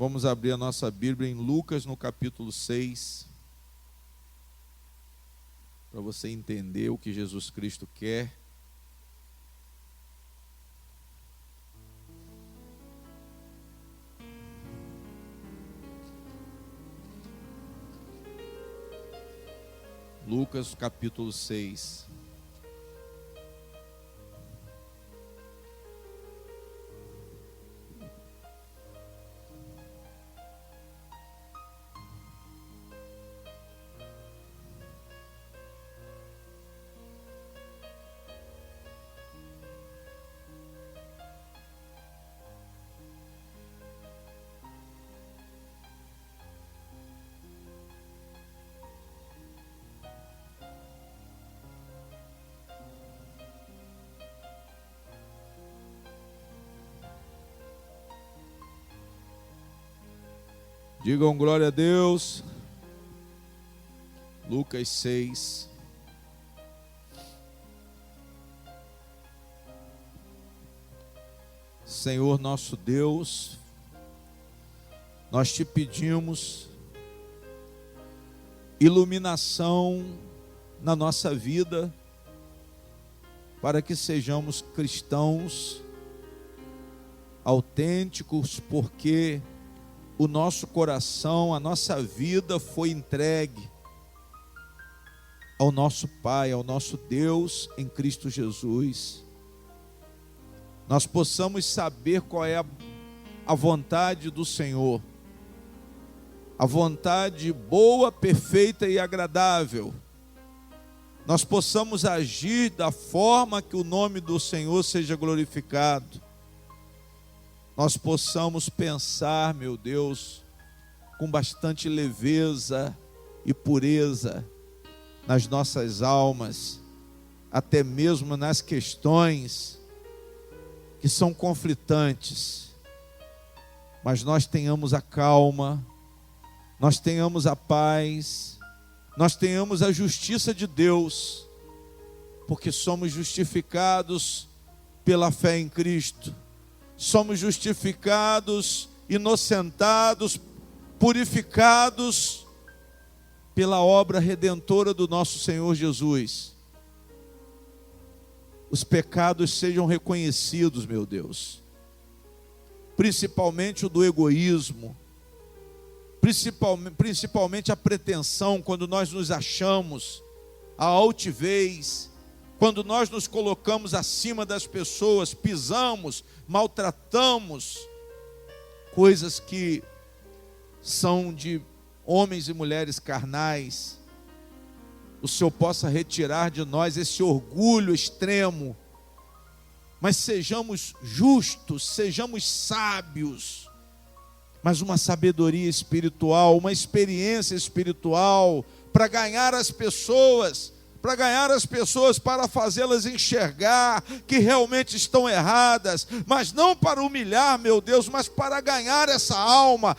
Vamos abrir a nossa Bíblia em Lucas, no capítulo 6, para você entender o que Jesus Cristo quer. Lucas, capítulo 6. Digam glória a Deus. Lucas 6. Senhor nosso Deus, nós te pedimos iluminação na nossa vida, para que sejamos cristãos autênticos, porque o nosso coração, a nossa vida foi entregue ao nosso Pai, ao nosso Deus em Cristo Jesus. Nós possamos saber qual é a vontade do Senhor, a vontade boa, perfeita e agradável. Nós possamos agir da forma que o nome do Senhor seja glorificado. Nós possamos pensar, meu Deus, com bastante leveza e pureza nas nossas almas, até mesmo nas questões que são conflitantes, mas nós tenhamos a calma, nós tenhamos a paz, nós tenhamos a justiça de Deus, porque somos justificados pela fé em Cristo. Somos justificados, inocentados, purificados pela obra redentora do nosso Senhor Jesus. Os pecados sejam reconhecidos, meu Deus, principalmente o do egoísmo, principalmente a pretensão, quando nós nos achamos, a altivez, quando nós nos colocamos acima das pessoas, pisamos, maltratamos, coisas que são de homens e mulheres carnais. O Senhor possa retirar de nós esse orgulho extremo, mas sejamos justos, sejamos sábios, mas uma sabedoria espiritual, uma experiência espiritual, para ganhar as pessoas, para fazê-las enxergar que realmente estão erradas, mas não para humilhar, meu Deus, mas para ganhar essa alma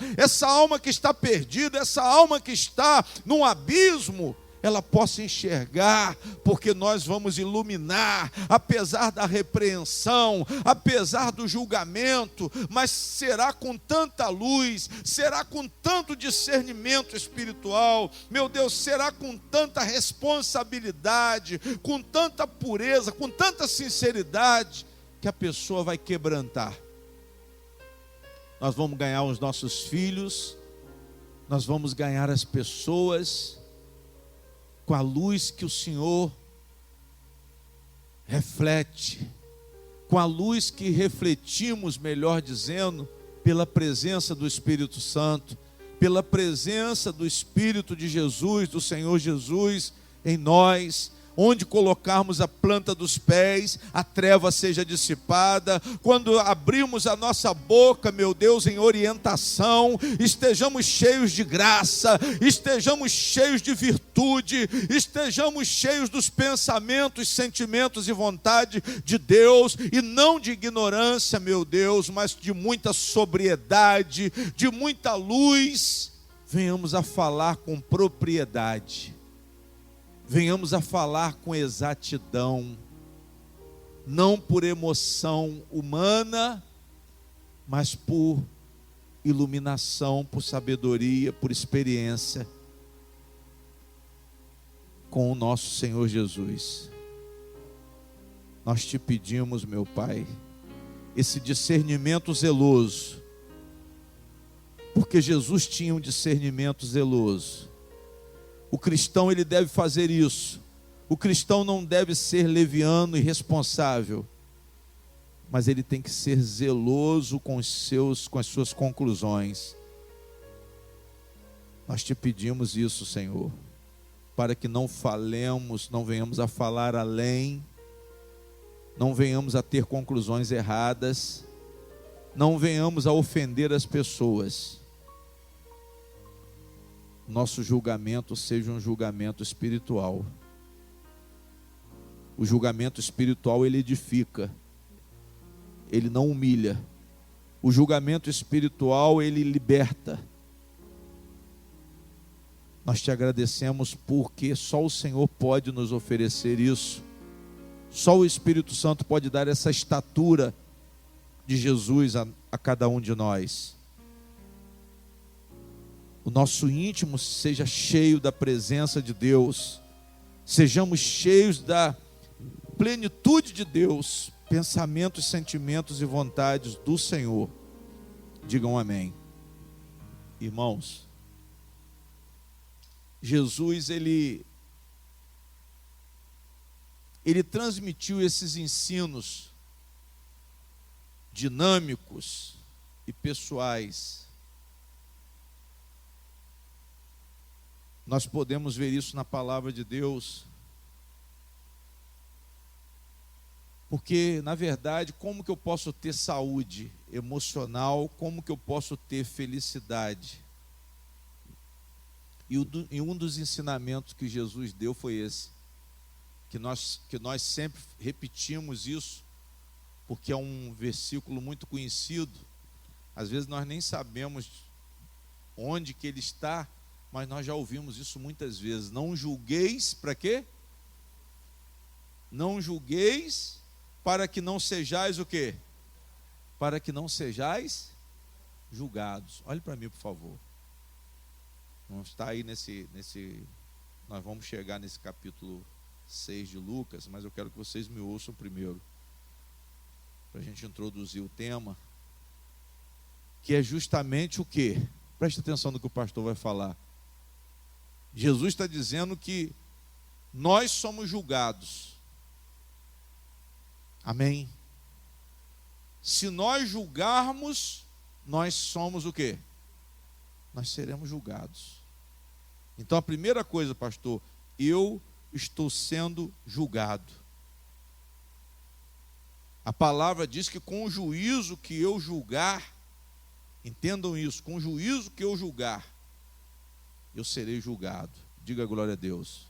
que está perdida, essa alma que está num abismo, ela possa enxergar, porque nós vamos iluminar, apesar da repreensão, apesar do julgamento, mas será com tanta luz, será com tanto discernimento espiritual, meu Deus, será com tanta responsabilidade, com tanta pureza, com tanta sinceridade, que a pessoa vai quebrantar. Nós vamos ganhar os nossos filhos, nós vamos ganhar as pessoas, com a luz que o Senhor reflete, com a luz que refletimos, melhor dizendo, pela presença do Espírito Santo, pela presença do Espírito de Jesus, do Senhor Jesus em nós. Onde colocarmos a planta dos pés, a treva seja dissipada. Quando abrimos a nossa boca, meu Deus, em orientação, estejamos cheios de graça, estejamos cheios de virtude, estejamos cheios dos pensamentos, sentimentos e vontade de Deus, e não de ignorância, meu Deus, mas de muita sobriedade, de muita luz. Venhamos a falar com propriedade, venhamos a falar com exatidão, não por emoção humana, mas por iluminação, por sabedoria, por experiência com o nosso Senhor Jesus. Nós te pedimos, meu Pai, esse discernimento zeloso, porque Jesus tinha um discernimento zeloso. O cristão, ele deve fazer isso. O cristão não deve ser leviano e irresponsável, mas ele tem que ser zeloso com as suas conclusões. Nós te pedimos isso, Senhor, para que não falemos, não venhamos a falar além, não venhamos a ter conclusões erradas, não venhamos a ofender as pessoas. Nosso julgamento seja um julgamento espiritual. O julgamento espiritual, ele edifica, ele não humilha. O julgamento espiritual, ele liberta. Nós te agradecemos porque só o Senhor pode nos oferecer isso. Só o Espírito Santo pode dar essa estatura de Jesus a cada um de nós. O nosso íntimo seja cheio da presença de Deus. Sejamos cheios da plenitude de Deus, pensamentos, sentimentos e vontades do Senhor. Digam amém. Irmãos, Jesus, ele transmitiu esses ensinos dinâmicos e pessoais. Nós podemos ver isso na palavra de Deus. Porque, na verdade, como que eu posso ter saúde emocional? Como que eu posso ter felicidade? E um dos ensinamentos que Jesus deu foi esse. Que nós sempre repetimos isso, porque é um versículo muito conhecido. Às vezes nós nem sabemos onde que ele está, mas nós já ouvimos isso muitas vezes. Não julgueis, para quê? Não julgueis, para que não sejais o quê? Para que não sejais julgados. Olhe para mim, por favor. Não está aí nós vamos chegar nesse capítulo 6 de Lucas, mas eu quero que vocês me ouçam primeiro, para a gente introduzir o tema, que é justamente o quê? Preste atenção no que o pastor vai falar. Jesus está dizendo que nós somos julgados. Amém? Se nós julgarmos, nós somos o quê? Nós seremos julgados. Então a primeira coisa, pastor, eu estou sendo julgado. A palavra diz que com o juízo que eu julgar, entendam isso, com o juízo que eu julgar, eu serei julgado. Diga glória a Deus.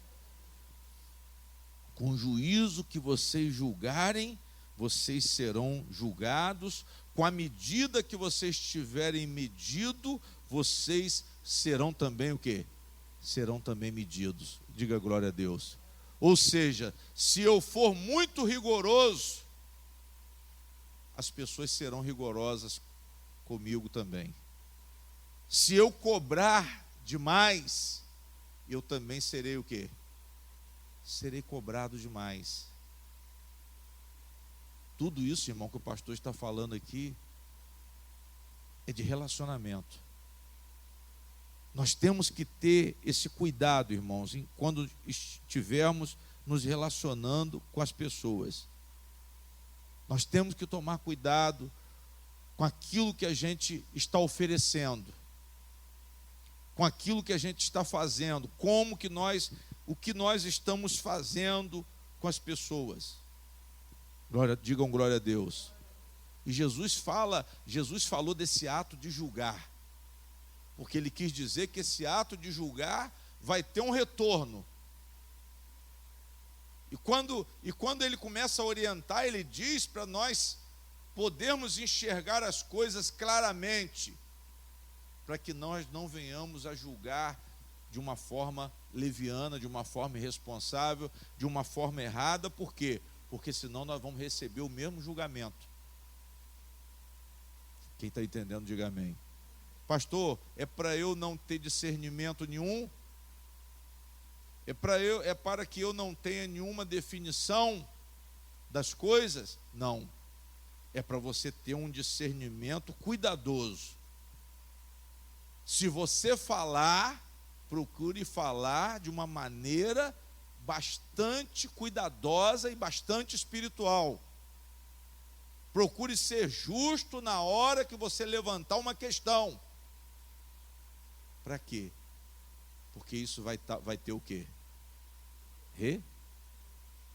Com o juízo que vocês julgarem, vocês serão julgados. Com a medida que vocês tiverem medido, vocês serão também o quê? Serão também medidos. Diga glória a Deus. Ou seja, se eu for muito rigoroso, as pessoas serão rigorosas comigo também. Se eu cobrar demais, eu também serei o quê? Serei cobrado demais. Tudo isso, irmão, que o pastor está falando aqui é de relacionamento. Nós temos que ter esse cuidado, irmãos, quando estivermos nos relacionando com as pessoas. Nós temos que tomar cuidado com aquilo que a gente está oferecendo, com aquilo que a gente está fazendo, o que nós estamos fazendo com as pessoas. Digam glória a Deus. E Jesus falou desse ato de julgar, porque ele quis dizer que esse ato de julgar vai ter um retorno. E quando ele começa a orientar, ele diz para nós podermos enxergar as coisas claramente, para que nós não venhamos a julgar de uma forma leviana, de uma forma irresponsável, de uma forma errada. Por quê? Porque senão nós vamos receber o mesmo julgamento. Quem está entendendo, diga amém. Pastor, é para eu não ter discernimento nenhum? É para que eu não tenha nenhuma definição das coisas? Não. É para você ter um discernimento cuidadoso. Se você falar, procure falar de uma maneira bastante cuidadosa e bastante espiritual. Procure ser justo na hora que você levantar uma questão. Para quê? Porque isso vai ter o quê?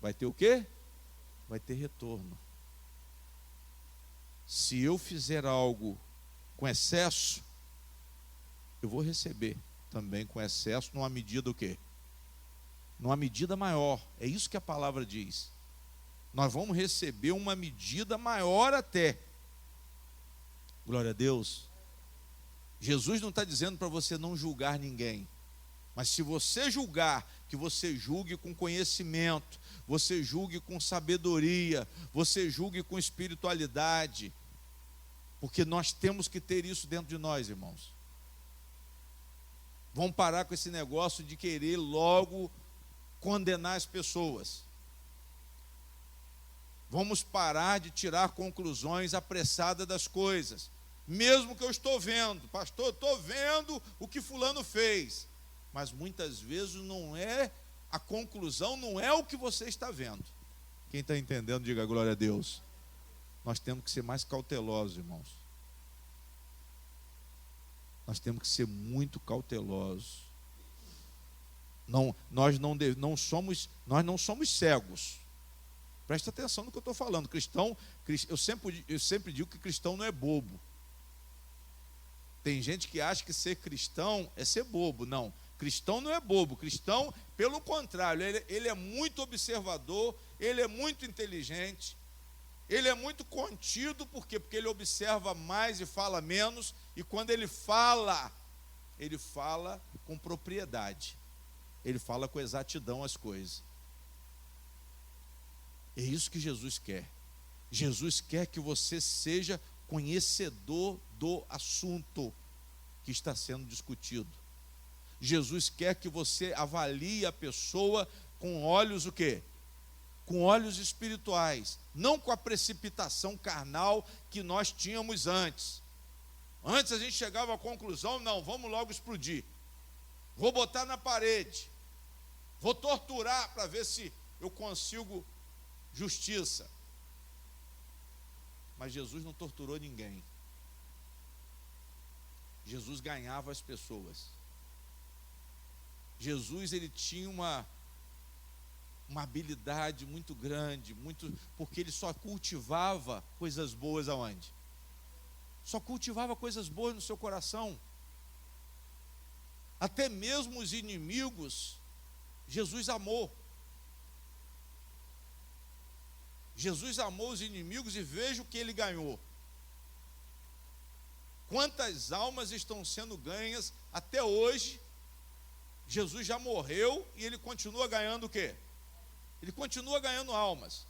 Vai ter o quê? Vai ter retorno. Se eu fizer algo com excesso, eu vou receber também com excesso, numa medida o quê? Numa medida maior. É isso que a palavra diz. Nós vamos receber uma medida maior até. Glória a Deus. Jesus não está dizendo para você não julgar ninguém. Mas se você julgar, que você julgue com conhecimento, você julgue com sabedoria, você julgue com espiritualidade. Porque nós temos que ter isso dentro de nós, irmãos. Vamos parar com esse negócio de querer logo condenar as pessoas. Vamos parar de tirar conclusões apressadas das coisas. Mesmo que eu estou vendo, pastor, estou vendo o que fulano fez. Mas muitas vezes a conclusão não é o que você está vendo. Quem está entendendo, diga glória a Deus. Nós temos que ser mais cautelosos, irmãos. Nós temos que ser muito cautelosos. Nós não somos cegos. Presta atenção no que eu estou falando. Eu sempre digo que cristão não é bobo. Tem gente que acha que ser cristão é ser bobo. Não, cristão não é bobo. Cristão, pelo contrário, ele é muito observador, ele é muito inteligente, ele é muito contido. Por quê? Porque ele observa mais e fala menos. E quando ele fala com propriedade. Ele fala com exatidão as coisas. É isso que Jesus quer. Jesus quer que você seja conhecedor do assunto que está sendo discutido. Jesus quer que você avalie a pessoa com olhos o quê? Com olhos espirituais, não com a precipitação carnal que nós tínhamos antes. Antes a gente chegava à conclusão, não, vamos logo explodir. Vou botar na parede. Vou torturar para ver se eu consigo justiça. Mas Jesus não torturou ninguém. Jesus ganhava as pessoas. Jesus, ele tinha uma habilidade muito grande, porque ele só cultivava coisas boas aonde? Só cultivava coisas boas no seu coração. Até mesmo os inimigos, Jesus amou. Jesus amou os inimigos e veja o que ele ganhou. Quantas almas estão sendo ganhas até hoje? Jesus já morreu e ele continua ganhando o quê? Ele continua ganhando almas.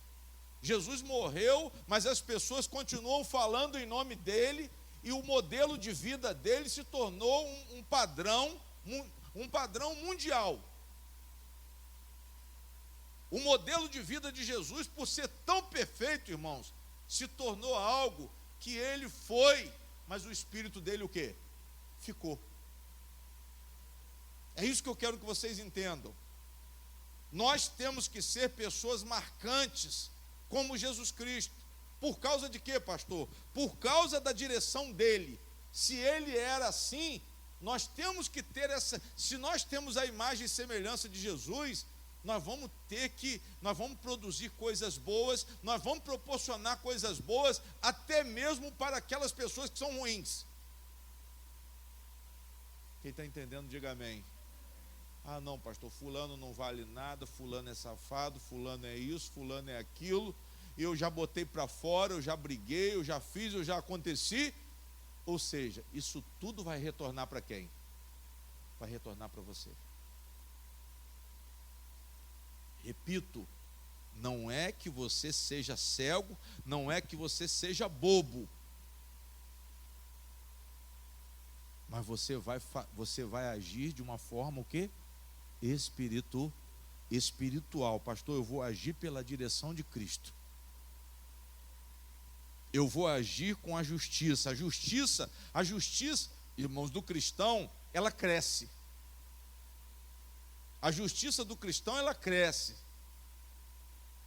Jesus morreu, mas as pessoas continuam falando em nome dele e o modelo de vida dele se tornou um padrão mundial. O modelo de vida de Jesus, por ser tão perfeito, irmãos, se tornou algo que ele foi, mas o espírito dele o quê? Ficou. É isso que eu quero que vocês entendam. Nós temos que ser pessoas marcantes, como Jesus Cristo. Por causa de quê, pastor? Por causa da direção dele. Se ele era assim, nós temos que ter se nós temos a imagem e semelhança de Jesus, nós vamos produzir coisas boas, nós vamos proporcionar coisas boas, até mesmo para aquelas pessoas que são ruins. Quem está entendendo, diga amém. Ah não, pastor, fulano não vale nada, fulano é safado, fulano é isso, fulano é aquilo, eu já botei para fora, eu já briguei, eu já fiz, eu já aconteci. Ou seja, isso tudo vai retornar para quem? Vai retornar para você. Repito, não é que você seja cego, não é que você seja bobo. Mas você vai agir de uma forma o quê? Espiritual. Pastor, eu vou agir pela direção de Cristo. Eu vou agir com a justiça. A justiça, irmãos, do cristão, ela cresce. A justiça do cristão, ela cresce.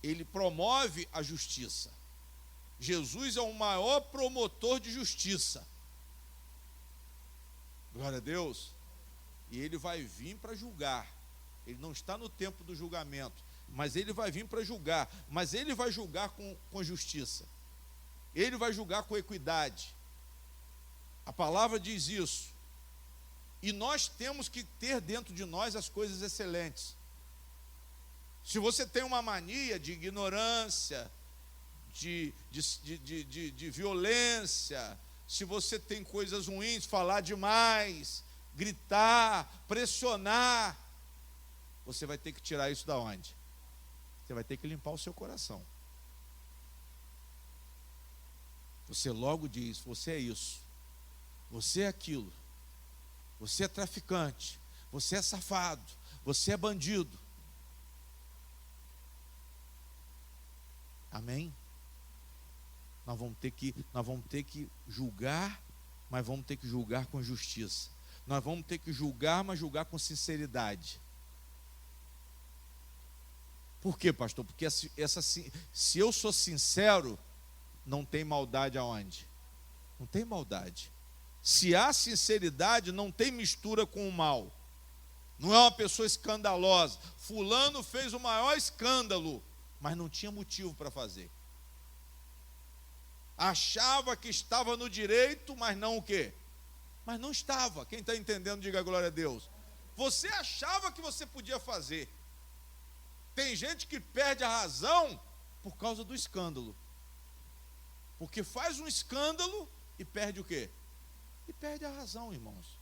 Ele promove a justiça. Jesus é o maior promotor de justiça. Glória a Deus. E ele vai vir para julgar. Ele não está no tempo do julgamento, mas ele vai vir para julgar. Mas ele vai julgar com justiça. Ele vai julgar com equidade. A palavra diz isso. E nós temos que ter dentro de nós as coisas excelentes. Se você tem uma mania de ignorância, de violência, se você tem coisas ruins, falar demais, gritar, pressionar, você vai ter que tirar isso da onde? Você vai ter que limpar o seu coração. Você logo diz, você é isso, você é aquilo, você é traficante, você é safado, você é bandido. Amém? Nós vamos ter que julgar, mas vamos ter que julgar com justiça. Nós vamos ter que julgar, mas julgar com sinceridade. Por quê, pastor? Porque se eu sou sincero, não tem maldade aonde? Não tem maldade. Se há sinceridade, não tem mistura com o mal. Não é uma pessoa escandalosa. Fulano fez o maior escândalo, mas não tinha motivo para fazer. Achava que estava no direito, mas não o quê? Mas não estava. Quem está entendendo, diga glória a Deus. Você achava que você podia fazer. Tem gente que perde a razão por causa do escândalo. Porque faz um escândalo e perde o quê? E perde a razão, irmãos.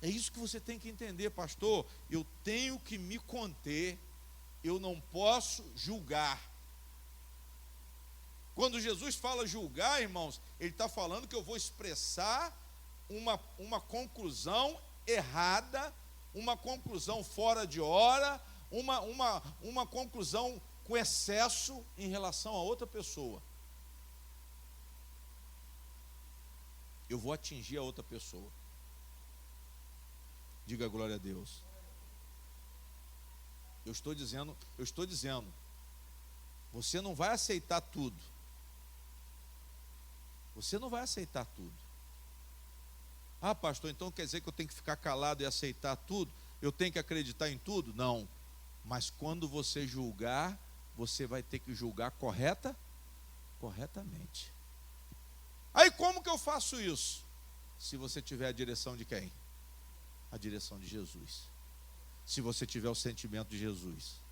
É isso que você tem que entender, pastor. Eu tenho que me conter. Eu não posso julgar. Quando Jesus fala julgar, irmãos, ele está falando que eu vou expressar uma conclusão errada, uma conclusão fora de hora, uma conclusão com excesso em relação a outra pessoa. Eu vou atingir a outra pessoa. Diga glória a Deus. Eu estou dizendo, você não vai aceitar tudo. Você não vai aceitar tudo. Ah, pastor, então quer dizer que eu tenho que ficar calado e aceitar tudo? Eu tenho que acreditar em tudo? Não. Mas quando você julgar, você vai ter que julgar corretamente. Aí como que eu faço isso? Se você tiver a direção de quem? A direção de Jesus. Se você tiver o sentimento de Jesus.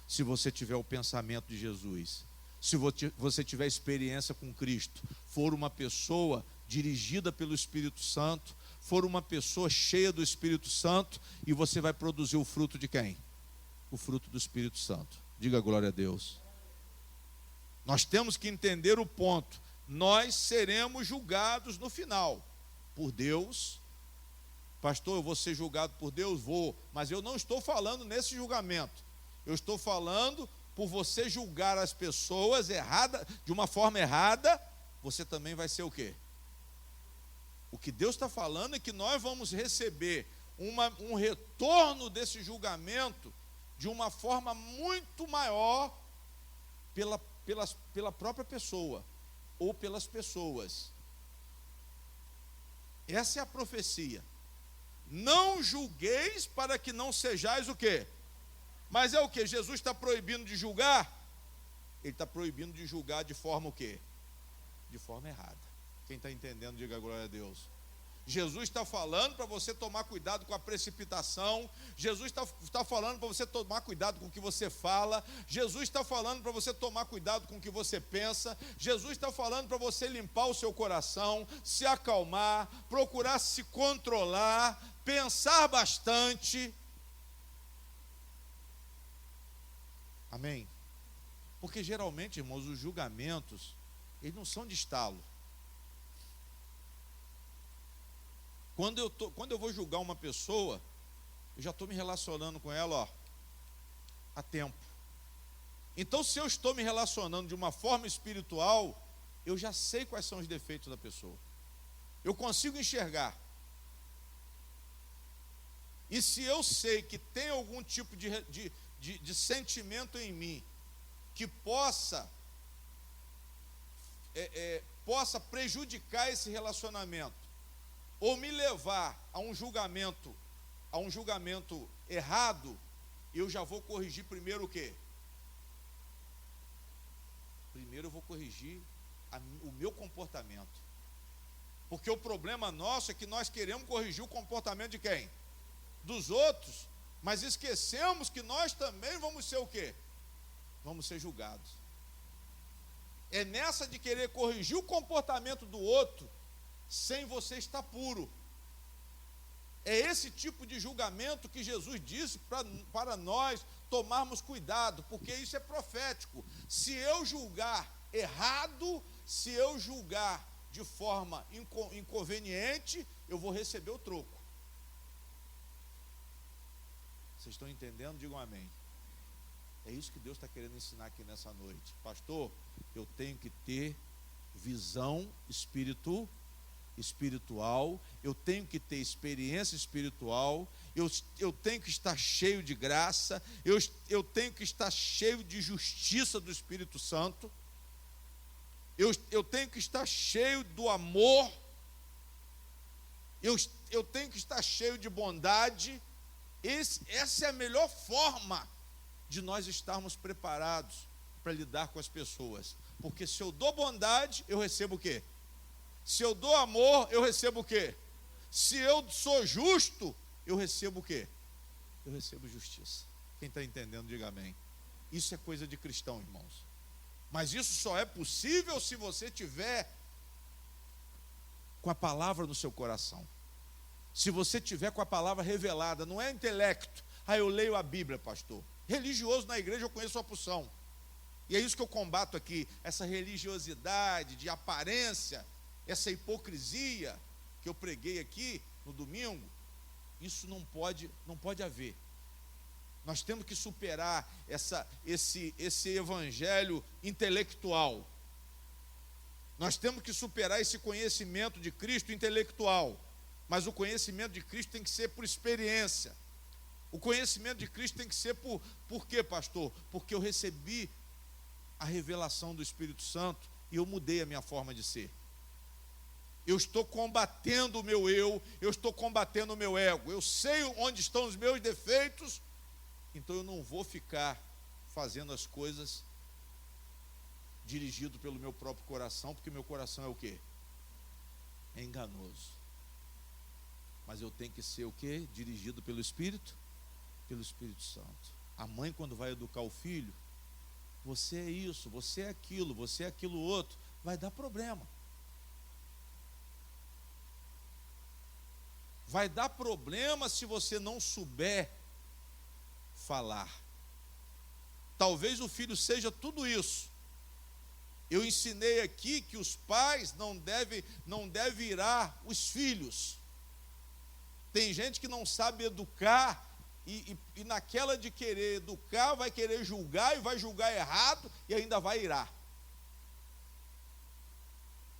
Se você tiver o pensamento de Jesus. Se você tiver experiência com Cristo, for uma pessoa dirigida pelo Espírito Santo, for uma pessoa cheia do Espírito Santo, e você vai produzir o fruto de quem? O fruto do Espírito Santo. Diga glória a Deus. Nós temos que entender o ponto. Nós seremos julgados no final por Deus. Pastor, eu vou ser julgado por Deus? Vou, mas eu não estou falando nesse julgamento. Eu estou falando por você julgar as pessoas de uma forma errada, você também vai ser o quê? O que Deus está falando é que nós vamos receber um retorno desse julgamento de uma forma muito maior pela própria pessoa ou pelas pessoas. Essa é a profecia. Não julgueis para que não sejais o quê? Mas é o que? Jesus está proibindo de julgar? Ele está proibindo de julgar de forma o quê? De forma errada. Quem está entendendo, diga glória a Deus. Jesus está falando para você tomar cuidado com a precipitação. Jesus está falando para você tomar cuidado com o que você fala. Jesus está falando para você tomar cuidado com o que você pensa. Jesus está falando para você limpar o seu coração, se acalmar, procurar se controlar, pensar bastante. Amém? Porque geralmente, irmãos, os julgamentos, eles não são de estalo. Quando eu vou julgar uma pessoa, eu já estou me relacionando com ela, ó, há tempo. Então, se eu estou me relacionando de uma forma espiritual, eu já sei quais são os defeitos da pessoa. Eu consigo enxergar. E se eu sei que tem algum tipo de sentimento em mim que possa prejudicar esse relacionamento, ou me levar a um julgamento errado, eu já vou corrigir primeiro o quê? Primeiro eu vou corrigir o meu comportamento. Porque o problema nosso é que nós queremos corrigir o comportamento de quem? Dos outros, mas esquecemos que nós também vamos ser o quê? Vamos ser julgados. É nessa de querer corrigir o comportamento do outro, sem você estar puro. É esse tipo de julgamento que Jesus disse para nós tomarmos cuidado, porque isso é profético. Se eu julgar errado, se eu julgar de forma inconveniente, eu vou receber o troco. Vocês estão entendendo? Digam amém. É isso que Deus está querendo ensinar aqui nessa noite. Pastor, eu tenho que ter visão espiritual, eu tenho que ter experiência espiritual, eu tenho que estar cheio de graça, eu tenho que estar cheio de justiça do Espírito Santo, eu tenho que estar cheio do amor, eu tenho que estar cheio de bondade. Essa é a melhor forma de nós estarmos preparados para lidar com as pessoas. Porque se eu dou bondade, eu recebo o quê? Se eu dou amor, eu recebo o quê? Se eu sou justo, eu recebo o quê? Eu recebo justiça. Quem está entendendo, diga amém. Isso é coisa de cristão, irmãos. Mas isso só é possível se você tiver com a palavra no seu coração. Se você tiver com a palavra revelada, não é intelecto. Eu leio a Bíblia, pastor. Religioso na igreja eu conheço a porção. E é isso que eu combato aqui, essa religiosidade de aparência, essa hipocrisia que eu preguei aqui no domingo. Isso não pode haver. Nós temos que superar esse evangelho intelectual. Nós temos que superar esse conhecimento de Cristo intelectual. Mas o conhecimento de Cristo tem que ser por experiência. O conhecimento de Cristo tem que ser por quê, pastor? Porque eu recebi a revelação do Espírito Santo e eu mudei a minha forma de ser. Eu estou combatendo o meu eu estou combatendo o meu ego. Eu sei onde estão os meus defeitos, então eu não vou ficar fazendo as coisas dirigido pelo meu próprio coração, porque meu coração é o quê? É enganoso. Mas eu tenho que ser o quê? Dirigido pelo Espírito? Pelo Espírito Santo. A mãe, quando vai educar o filho, você é isso, você é aquilo outro, vai dar problema. Vai dar problema se você não souber falar. Talvez o filho seja tudo isso. Eu ensinei aqui que os pais não devem irar os filhos. Tem gente que não sabe educar e naquela de querer educar, vai querer julgar e vai julgar errado e ainda vai irar.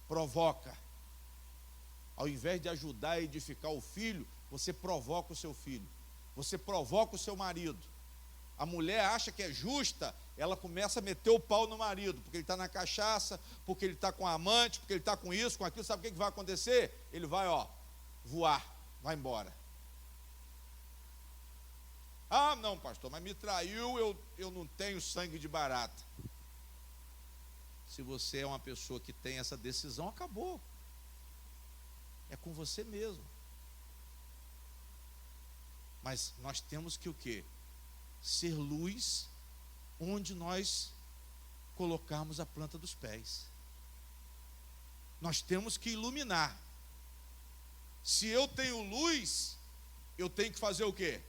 Provoca. Ao invés de ajudar a edificar o filho, você provoca o seu filho. Você provoca o seu marido. A mulher acha que é justa, ela começa a meter o pau no marido, porque ele está na cachaça, porque ele está com a amante, porque ele está com isso, com aquilo. Sabe o que vai acontecer? Ele vai, voar, vai embora. Não, pastor, mas me traiu, eu não tenho sangue de barata. Se você é uma pessoa que tem essa decisão, acabou. É com você mesmo. Mas nós temos que o quê? Ser luz onde nós colocarmos a planta dos pés. Nós temos que iluminar. Se eu tenho luz, eu tenho que fazer o quê?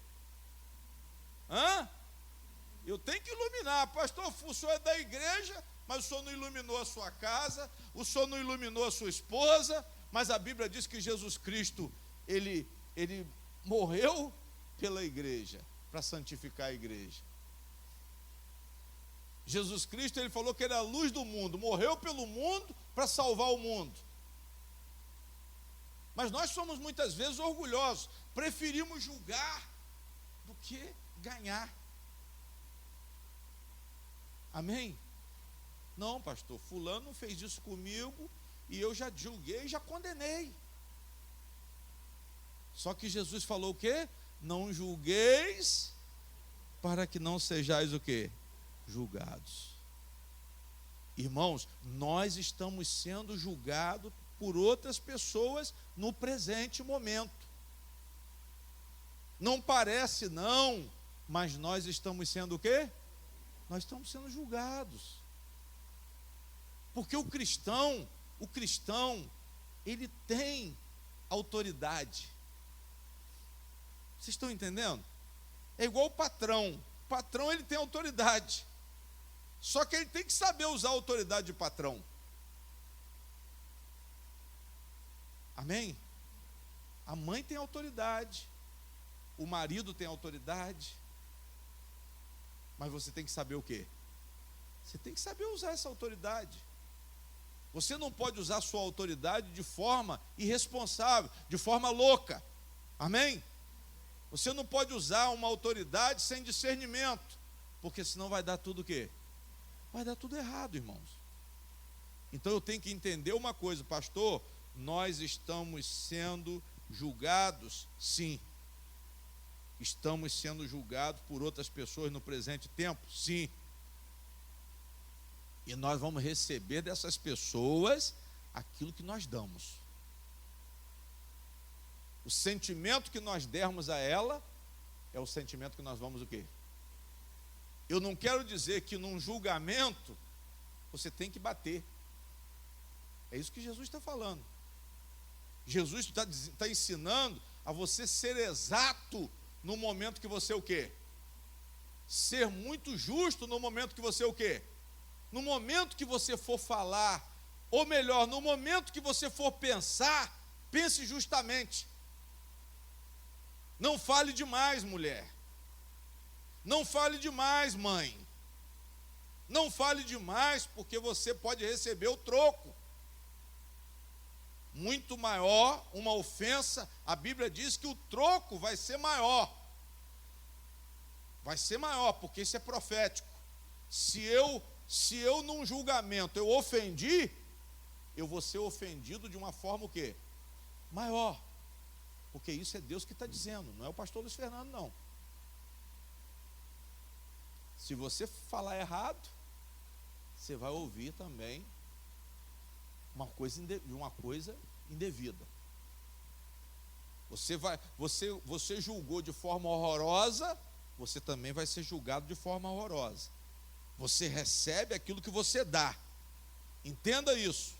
Eu tenho que iluminar. Pastor, o senhor é da igreja, mas o senhor não iluminou a sua casa, o senhor não iluminou a sua esposa, mas a Bíblia diz que Jesus Cristo, ele morreu pela igreja, para santificar a igreja. Jesus Cristo, ele falou que era a luz do mundo, morreu pelo mundo para salvar o mundo. Mas nós somos muitas vezes orgulhosos, preferimos julgar do que ganhar. Amém? Não, pastor, fulano fez isso comigo e eu já julguei, já condenei. Só que Jesus falou o quê? Não julgueis para que não sejais o quê? Julgados. Irmãos, nós estamos sendo julgados por outras pessoas no presente momento. Não parece não, mas nós estamos sendo o quê? Nós estamos sendo julgados. Porque o cristão, ele tem autoridade. Vocês estão entendendo? É igual o patrão. O patrão, ele tem autoridade. Só que ele tem que saber usar a autoridade de patrão. Amém? A mãe tem autoridade. O marido tem autoridade. Mas você tem que saber o quê? Você tem que saber usar essa autoridade. Você não pode usar a sua autoridade de forma irresponsável, de forma louca. Amém? Você não pode usar uma autoridade sem discernimento, porque senão vai dar tudo o quê? Vai dar tudo errado, irmãos. Então eu tenho que entender uma coisa, pastor, nós estamos sendo julgados, sim. Estamos sendo julgados por outras pessoas no presente tempo, sim. E nós vamos receber dessas pessoas aquilo que nós damos. O sentimento que nós dermos a ela é o sentimento que nós vamos o quê? Eu não quero dizer que num julgamento você tem que bater. É isso que Jesus está falando. Jesus está ensinando a você ser exato no momento que você o quê? Ser muito justo no momento que você o quê? No momento que você for falar, ou melhor, no momento que você for pensar, pense justamente. Não fale demais, mulher. Não fale demais, mãe. Não fale demais, porque você pode receber o troco. Muito maior uma ofensa, a Bíblia diz que o troco vai ser maior. Vai ser maior, porque isso é profético. Se eu num julgamento eu ofendi, eu vou ser ofendido de uma forma o quê? Maior. Porque isso é Deus que está dizendo, não é o pastor Luiz Fernando, não. Se você falar errado, você vai ouvir também uma coisa indevida. Você julgou de forma horrorosa, você também vai ser julgado de forma horrorosa. Você recebe aquilo que você dá. Entenda isso.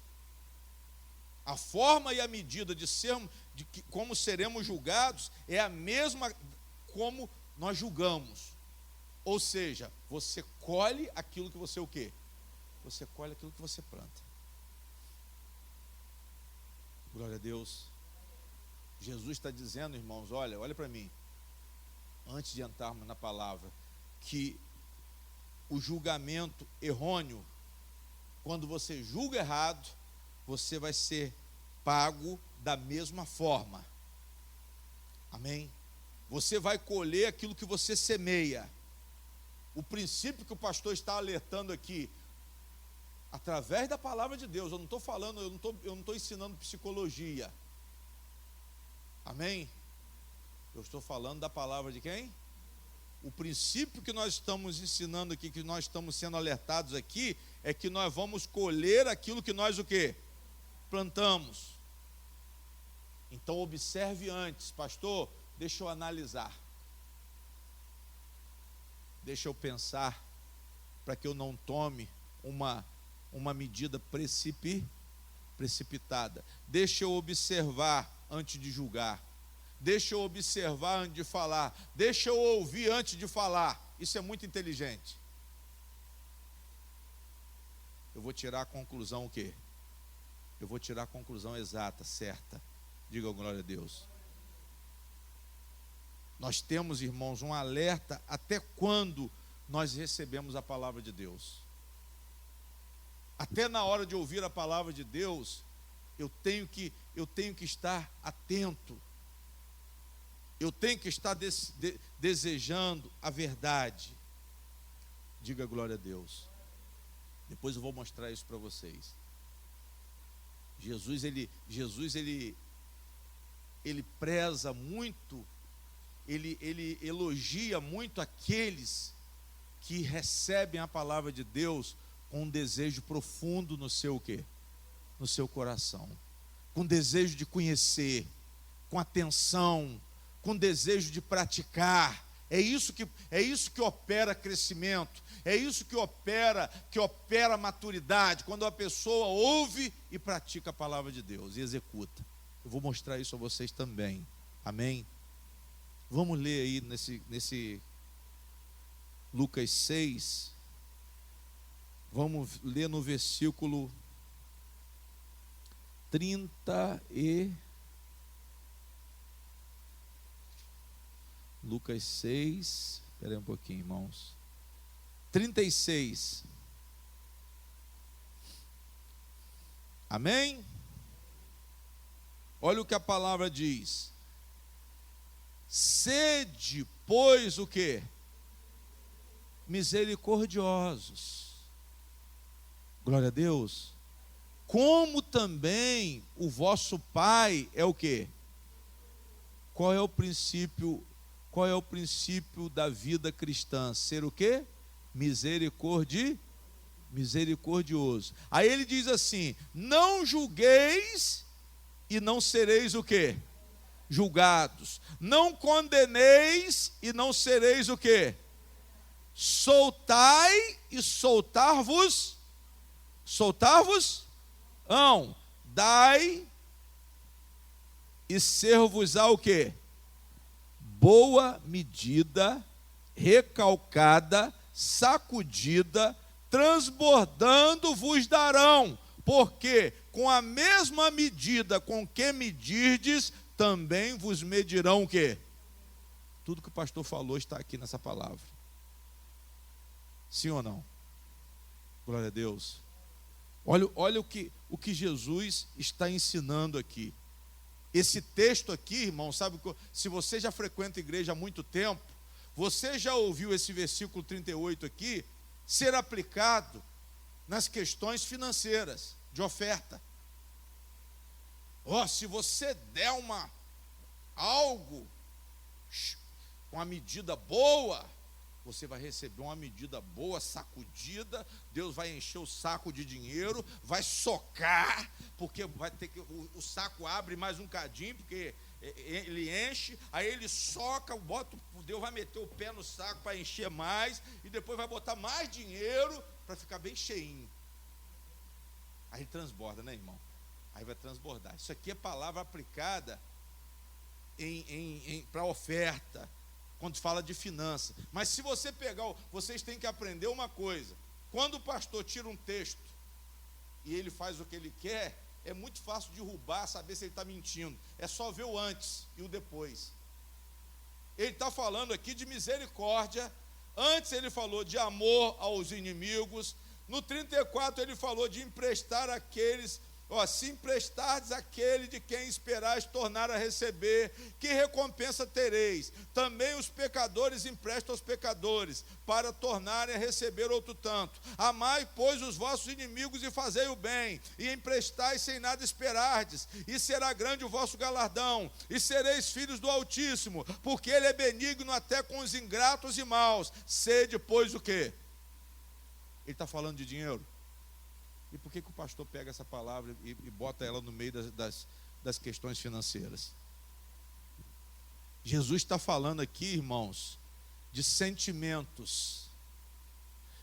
A forma e a medida como seremos julgados é a mesma como nós julgamos. Ou seja, você colhe aquilo que você o quê? Você colhe aquilo que você planta. Glória a Deus. Jesus está dizendo, irmãos, olha para mim, antes de entrarmos na palavra, que o julgamento errôneo, quando você julga errado, você vai ser pago da mesma forma. Amém? Você vai colher aquilo que você semeia. O princípio que o pastor está alertando aqui, através da palavra de Deus, eu não estou ensinando psicologia. Amém? Eu estou falando da palavra de quem? O princípio que nós estamos ensinando aqui, que nós estamos sendo alertados aqui, é que nós vamos colher aquilo que nós o quê? Plantamos. Então observe antes, pastor, deixa eu analisar. Deixa eu pensar, para que eu não tome uma medida precipitada. Deixa eu observar antes de julgar. Deixa eu observar antes de falar. Deixa eu ouvir antes de falar. Isso é muito inteligente. Eu vou tirar a conclusão o quê? Eu vou tirar a conclusão exata, certa. Diga glória a Deus. Nós temos, irmãos, um alerta até quando nós recebemos a palavra de Deus. Até na hora de ouvir a palavra de Deus, eu tenho que estar atento. Eu tenho que estar desejando a verdade. Diga glória a Deus. Depois eu vou mostrar isso para vocês. Jesus preza muito, ele elogia muito aqueles que recebem a palavra de Deus com um desejo profundo no seu quê? No seu coração. Com desejo de conhecer, com atenção, com desejo de praticar. É isso que opera crescimento, é isso que opera maturidade, quando a pessoa ouve e pratica a palavra de Deus e executa. Eu vou mostrar isso a vocês também. Amém? Vamos ler aí nesse Lucas 6. Vamos ler no versículo 30 e... Lucas 6, espera aí um pouquinho, irmãos. 36. Amém? Olha o que a palavra diz. Sede, pois, o quê? Misericordiosos. Glória a Deus. Como também o vosso Pai é o quê? Qual é o princípio da vida cristã? Ser o quê? Misericordioso. Aí ele diz assim: não julgueis e não sereis o quê? Julgados. Não condeneis e não sereis o quê? Soltai e soltar-vos. Não. Dai e ser-vos-á o quê? Boa medida, recalcada, sacudida, transbordando vos darão, porque com a mesma medida com que medirdes, também vos medirão o quê? Tudo que o pastor falou está aqui nessa palavra. Sim ou não? Glória a Deus. Olha o que Jesus está ensinando aqui. Esse texto aqui, irmão, sabe, se você já frequenta a igreja há muito tempo, você já ouviu esse versículo 38 aqui ser aplicado nas questões financeiras, de oferta. Se você der algo com a medida boa, você vai receber uma medida boa, sacudida. Deus vai encher o saco de dinheiro, vai socar, porque vai ter que o saco abre mais um cadinho, porque ele enche, aí ele soca, Deus vai meter o pé no saco para encher mais, e depois vai botar mais dinheiro para ficar bem cheinho. Aí transborda, né, irmão? Aí vai transbordar. Isso aqui é palavra aplicada para oferta, quando fala de finanças. Mas se você pegar, vocês têm que aprender uma coisa: quando o pastor tira um texto e ele faz o que ele quer, é muito fácil derrubar, saber se ele está mentindo. É só ver o antes e o depois. Ele está falando aqui de misericórdia. Antes ele falou de amor aos inimigos. No 34 ele falou de emprestar aqueles... se emprestardes aquele de quem esperais tornar a receber, que recompensa tereis? Também os pecadores emprestam aos pecadores, para tornarem a receber outro tanto. Amai, pois, os vossos inimigos e fazei o bem, e emprestai sem nada esperardes, e será grande o vosso galardão, e sereis filhos do Altíssimo, porque Ele é benigno até com os ingratos e maus. Sede, pois, o quê? Ele está falando de dinheiro. E por que o pastor pega essa palavra e bota ela no meio das questões financeiras? Jesus está falando aqui, irmãos, de sentimentos.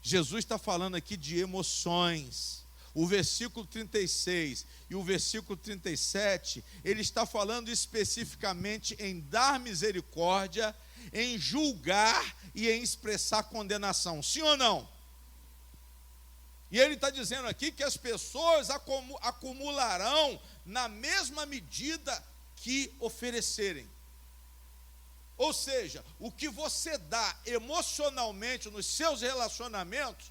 Jesus está falando aqui de emoções. O versículo 36 e o versículo 37, ele está falando especificamente em dar misericórdia, em julgar e em expressar condenação. Sim ou não? E ele está dizendo aqui que as pessoas acumularão na mesma medida que oferecerem. Ou seja, o que você dá emocionalmente nos seus relacionamentos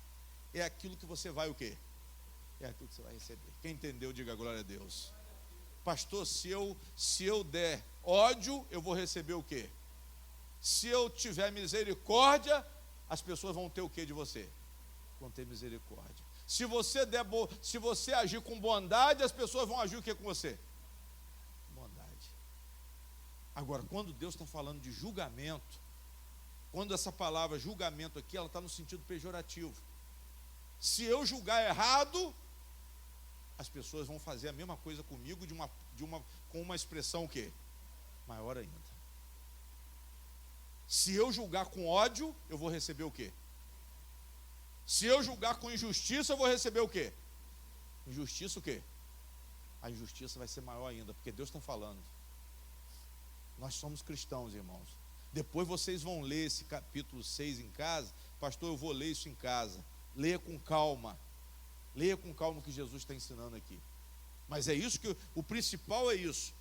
é aquilo que você vai o quê? É aquilo que você vai receber. Quem entendeu, diga glória a Deus. Pastor, se eu der ódio, eu vou receber o quê? Se eu tiver misericórdia, as pessoas vão ter o quê de você? Vão ter misericórdia. Se você agir com bondade, as pessoas vão agir o que com você? Bondade. Agora, quando Deus está falando de julgamento, quando essa palavra julgamento aqui, ela está no sentido pejorativo. Se eu julgar errado, as pessoas vão fazer a mesma coisa comigo com uma expressão o quê? Maior ainda. Se eu julgar com ódio, eu vou receber o quê? Se eu julgar com injustiça, eu vou receber o quê? Injustiça o quê? A injustiça vai ser maior ainda, porque Deus está falando. Nós somos cristãos, irmãos. Depois vocês vão ler esse capítulo 6 em casa. Pastor, eu vou ler isso em casa. Leia com calma. Leia com calma o que Jesus está ensinando aqui. Mas é isso que o principal é isso.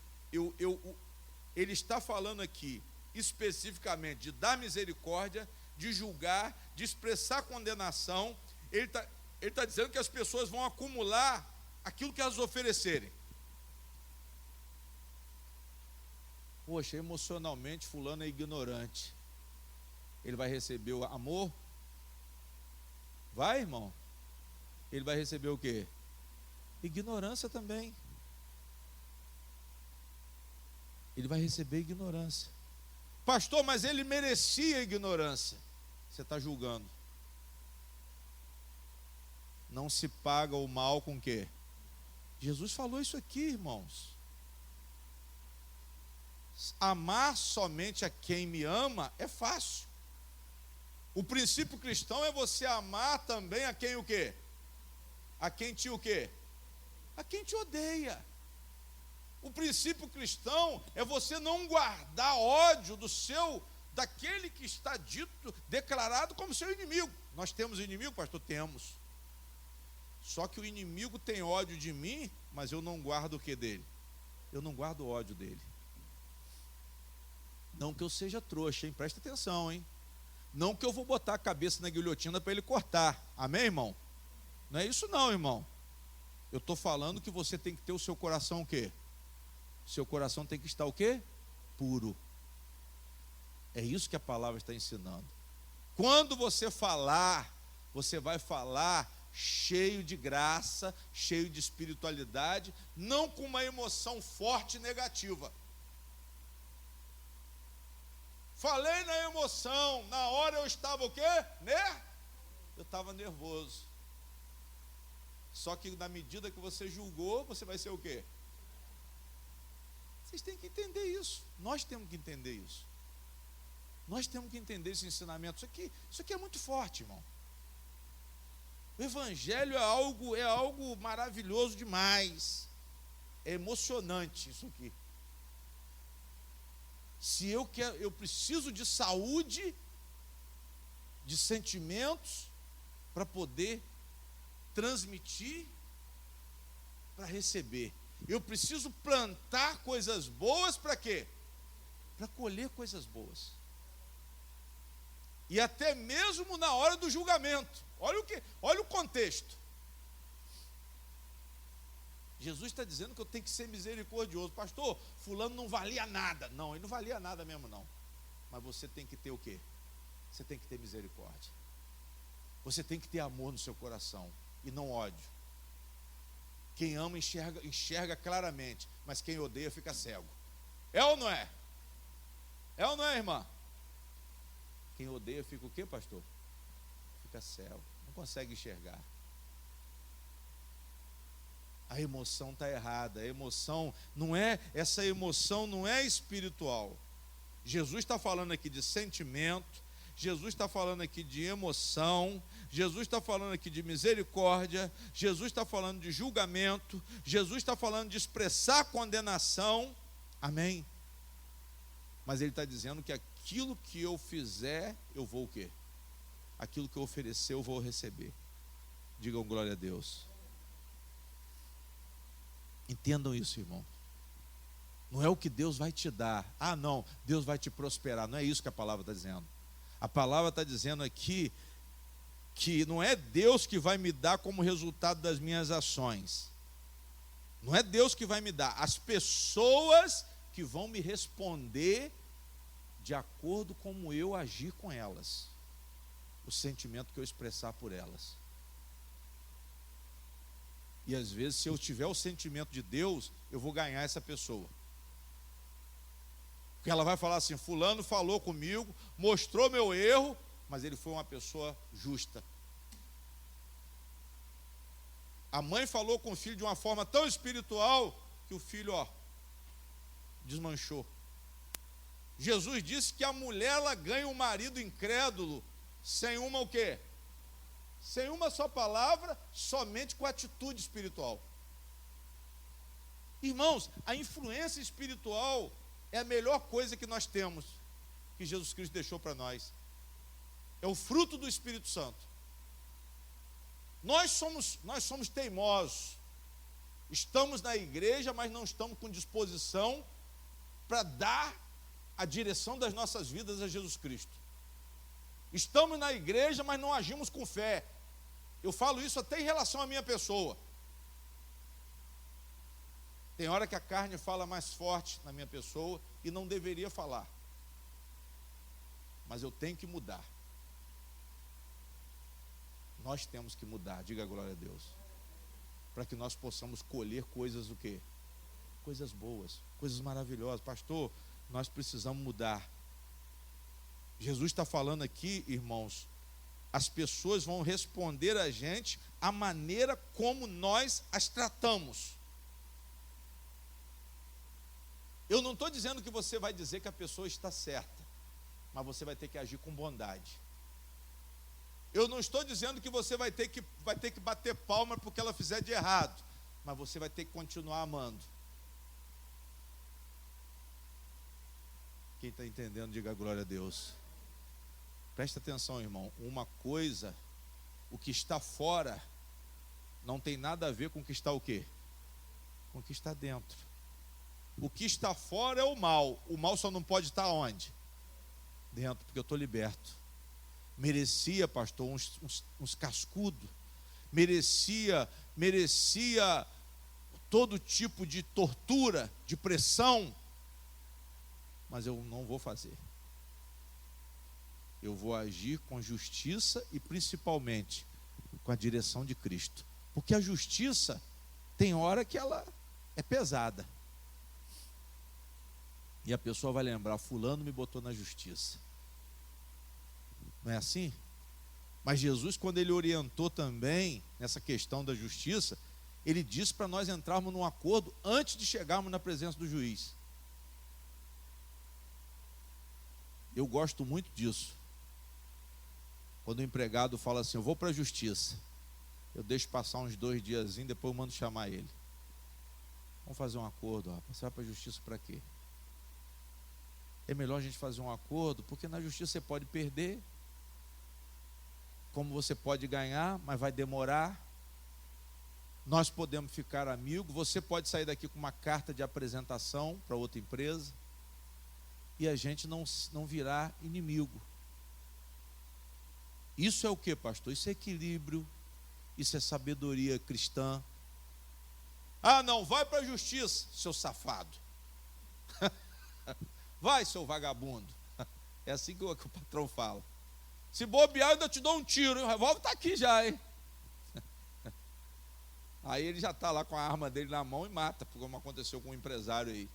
Ele está falando aqui especificamente de dar misericórdia, de julgar, de expressar condenação. Ele está dizendo que as pessoas vão acumular aquilo que elas oferecerem. Poxa, emocionalmente fulano é ignorante. Ele vai receber o amor? Vai, irmão? Ele vai receber o quê? Ignorância também. Ele vai receber ignorância. Pastor, mas ele merecia ignorância. Você está julgando. Não se paga o mal com o quê? Jesus falou isso aqui, irmãos. Amar somente a quem me ama é fácil. O princípio cristão é você amar também a quem o quê? A quem te o quê? A quem te odeia. O princípio cristão é você não guardar ódio daquele que está declarado como seu inimigo. Nós temos inimigo, pastor? Temos. Só que o inimigo tem ódio de mim, mas eu não guardo o que dele? Eu não guardo o ódio dele. Não que eu seja trouxa, hein? Presta atenção, hein? Não que eu vou botar a cabeça na guilhotina para ele cortar. Amém, irmão? Não é isso não, irmão. Eu estou falando que você tem que ter o seu coração o quê? Seu coração tem que estar o quê? Puro. É isso que a palavra está ensinando. Quando você falar, você vai falar cheio de graça, cheio de espiritualidade, não com uma emoção forte e negativa. Falei na emoção, na hora eu estava o quê? Eu estava nervoso. Só que na medida que você julgou, você vai ser o quê? Vocês têm que entender isso. Nós temos que entender isso. Nós temos que entender esse ensinamento. Isso aqui é muito forte, irmão. O Evangelho é algo maravilhoso demais. É emocionante isso aqui. Se eu preciso de saúde, de sentimentos, para poder transmitir, para receber. Eu preciso plantar coisas boas para quê? Para colher coisas boas. E até mesmo na hora do julgamento. Olha o contexto. Jesus está dizendo que eu tenho que ser misericordioso. Pastor, fulano não valia nada. Não, ele não valia nada mesmo não. Mas você tem que ter o quê? Você tem que ter misericórdia. Você tem que ter amor no seu coração e não ódio. Quem ama enxerga claramente, mas quem odeia fica cego. É ou não é? É ou não é, irmã? Quem odeia fica o quê, pastor? Fica cego, não consegue enxergar. A emoção está errada. Essa emoção não é espiritual. Jesus está falando aqui de sentimento, Jesus está falando aqui de emoção, Jesus está falando aqui de misericórdia, Jesus está falando de julgamento, Jesus está falando de expressar condenação. Amém? Mas ele está dizendo que aquilo que eu fizer, eu vou o quê? Aquilo que eu oferecer, eu vou receber. Digam glória a Deus. Entendam isso, irmão. Não é o que Deus vai te dar. Ah, não, Deus vai te prosperar. Não é isso que a palavra está dizendo. A palavra está dizendo aqui que não é Deus que vai me dar como resultado das minhas ações. Não é Deus que vai me dar. As pessoas que vão me responder de acordo com como eu agir com elas. O sentimento que eu expressar por elas. E às vezes, se eu tiver o sentimento de Deus, eu vou ganhar essa pessoa. Porque ela vai falar assim: fulano falou comigo, mostrou meu erro, mas ele foi uma pessoa justa. A mãe falou com o filho de uma forma tão espiritual que o filho, desmanchou. Jesus disse que a mulher, ela ganha um marido incrédulo sem uma o quê? Sem uma só palavra, somente com atitude espiritual. Irmãos, a influência espiritual é a melhor coisa que nós temos, que Jesus Cristo deixou para nós. É o fruto do Espírito Santo. Nós somos teimosos. Estamos na igreja, mas não estamos com disposição para dar a direção das nossas vidas a Jesus Cristo. Estamos na igreja, mas não agimos com fé. Eu falo isso até em relação à minha pessoa. Tem hora que a carne fala mais forte na minha pessoa e não deveria falar. Mas eu tenho que mudar. Nós temos que mudar, diga glória a Deus. Para que nós possamos colher coisas o quê? Coisas boas, coisas maravilhosas. Pastor, nós precisamos mudar. Jesus está falando aqui, irmãos, as pessoas vão responder a gente a maneira como nós as tratamos. Eu não estou dizendo que você vai dizer que a pessoa está certa, mas você vai ter que agir com bondade. Eu não estou dizendo que você vai ter que bater palma porque ela fizer de errado, mas você vai ter que continuar amando. Quem está entendendo, diga glória a Deus. Presta atenção, irmão. Uma coisa, o que está fora, não tem nada a ver com o que está o quê? Com o que está dentro. O que está fora é o mal. O mal só não pode estar onde? Dentro, porque eu estou liberto. Merecia, pastor, uns cascudos. Merecia todo tipo de tortura, de pressão. Mas eu não vou fazer. Eu vou agir com justiça e principalmente com a direção de Cristo. Porque a justiça tem hora que ela é pesada. E a pessoa vai lembrar: fulano me botou na justiça. Não é assim? Mas Jesus, quando ele orientou também nessa questão da justiça, ele disse para nós entrarmos num acordo antes de chegarmos na presença do juiz. Eu gosto muito disso. Quando o empregado fala assim: eu vou para a justiça, eu deixo passar uns 2 diazinhos, depois eu mando chamar ele. Vamos fazer um acordo, rapaz. Você vai para a justiça para quê? É melhor a gente fazer um acordo, porque na justiça você pode perder, como você pode ganhar, mas vai demorar. Nós podemos ficar amigos, você pode sair daqui com uma carta de apresentação para outra empresa, e a gente não virar inimigo. Isso é o que, pastor? Isso é equilíbrio, isso é sabedoria cristã. Ah, não, vai para a justiça, seu safado. Vai, seu vagabundo. É assim que o patrão fala. Se bobear, eu ainda te dou um tiro. O revólver está aqui já, hein? Aí ele já está lá com a arma dele na mão e mata, como aconteceu com um empresário aí.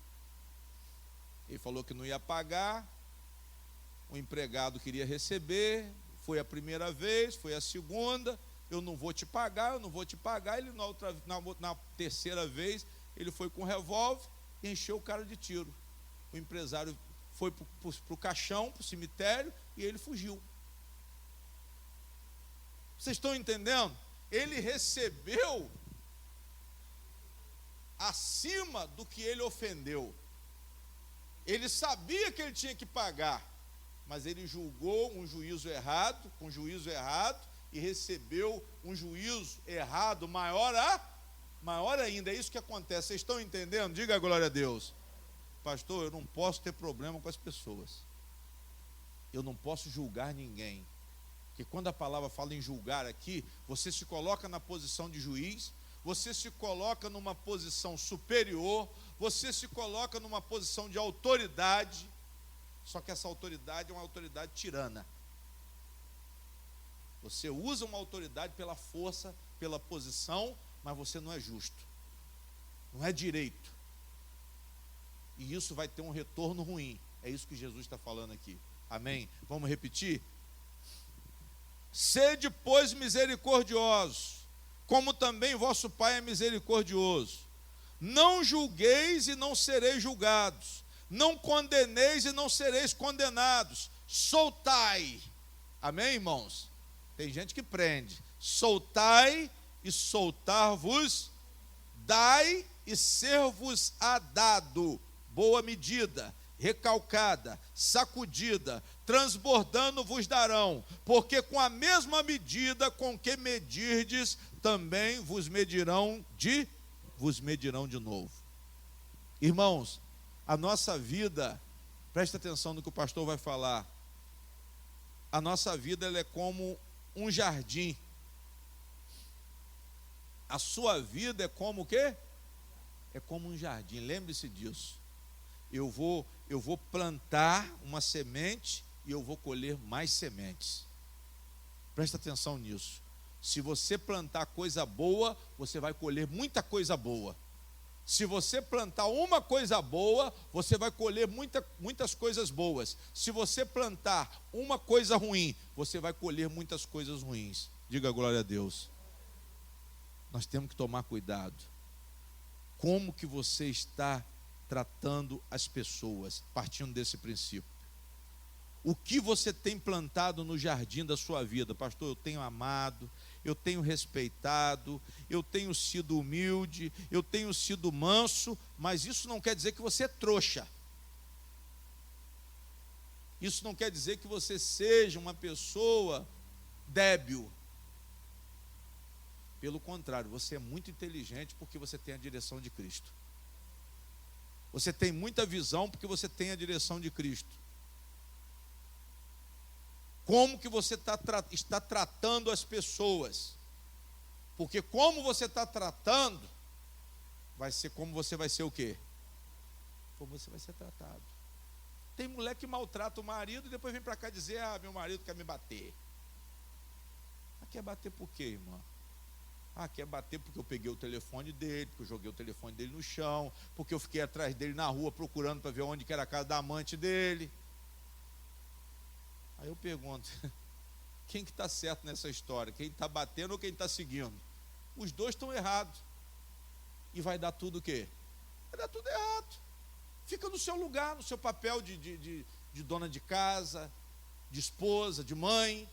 Ele falou que não ia pagar, o empregado queria receber, foi a primeira vez, foi a segunda, eu não vou te pagar. Ele na terceira vez, ele foi com o revólver e encheu o cara de tiro. O empresário foi para o caixão, para o cemitério, e ele fugiu. Vocês estão entendendo? Ele recebeu acima do que ele ofendeu. Ele sabia que ele tinha que pagar, mas ele julgou um juízo errado, com juízo errado, e recebeu um juízo errado maior ainda. É isso que acontece. Vocês estão entendendo? Diga a glória a Deus. pastor, eu não posso ter problema com as pessoas. Eu não posso julgar ninguém. Porque quando a palavra fala em julgar aqui, você se coloca na posição de juiz, você se coloca numa posição superior, você se coloca numa posição de autoridade, só que essa autoridade é uma autoridade tirana. Você usa uma autoridade pela força, pela posição, mas você não é justo, não é direito. E isso vai ter um retorno ruim. É isso que Jesus está falando aqui. Amém? Vamos repetir? Sede, pois, misericordiosos, como também vosso Pai é misericordioso. Não julgueis e não sereis julgados. Não condeneis e não sereis condenados. Soltai. Amém, irmãos? Tem gente que prende. Soltai e soltar-vos, dai e ser-vos-á dado. Boa medida, recalcada, sacudida, transbordando vos darão, porque com a mesma medida com que medirdes, também vos medirão de novo. Irmãos, a nossa vida, presta atenção no que o pastor vai falar, a nossa vida ela é como um jardim. A sua vida é como o quê? É como um jardim, lembre-se disso. Eu vou plantar uma semente e eu vou colher mais sementes. Presta atenção nisso. Se você plantar coisa boa, você vai colher muita coisa boa. Se você plantar uma coisa boa, você vai colher muitas coisas boas. Se você plantar uma coisa ruim, você vai colher muitas coisas ruins. Diga glória a Deus. Nós temos que tomar cuidado. Como que você está tratando as pessoas, partindo desse princípio? O que você tem plantado no jardim da sua vida? Pastor, eu tenho amado, eu tenho respeitado, eu tenho sido humilde, eu tenho sido manso, mas isso não quer dizer que você é trouxa. Isso não quer dizer que você seja uma pessoa débil. Pelo contrário, você é muito inteligente porque você tem a direção de Cristo. Você tem muita visão porque você tem a direção de Cristo. Como que você está tratando as pessoas? Porque como você está tratando, vai ser como você vai ser o quê? Como você vai ser tratado. Tem mulher que maltrata o marido e depois vem para cá dizer, meu marido quer me bater. Quer bater por quê, irmã? Quer bater porque eu peguei o telefone dele, porque eu joguei o telefone dele no chão, porque eu fiquei atrás dele na rua procurando para ver onde que era a casa da amante dele. Aí eu pergunto, quem que está certo nessa história? Quem está batendo ou quem está seguindo? Os dois estão errados. E vai dar tudo o quê? Vai dar tudo errado. Fica no seu lugar, no seu papel de dona de casa, de esposa, de mãe.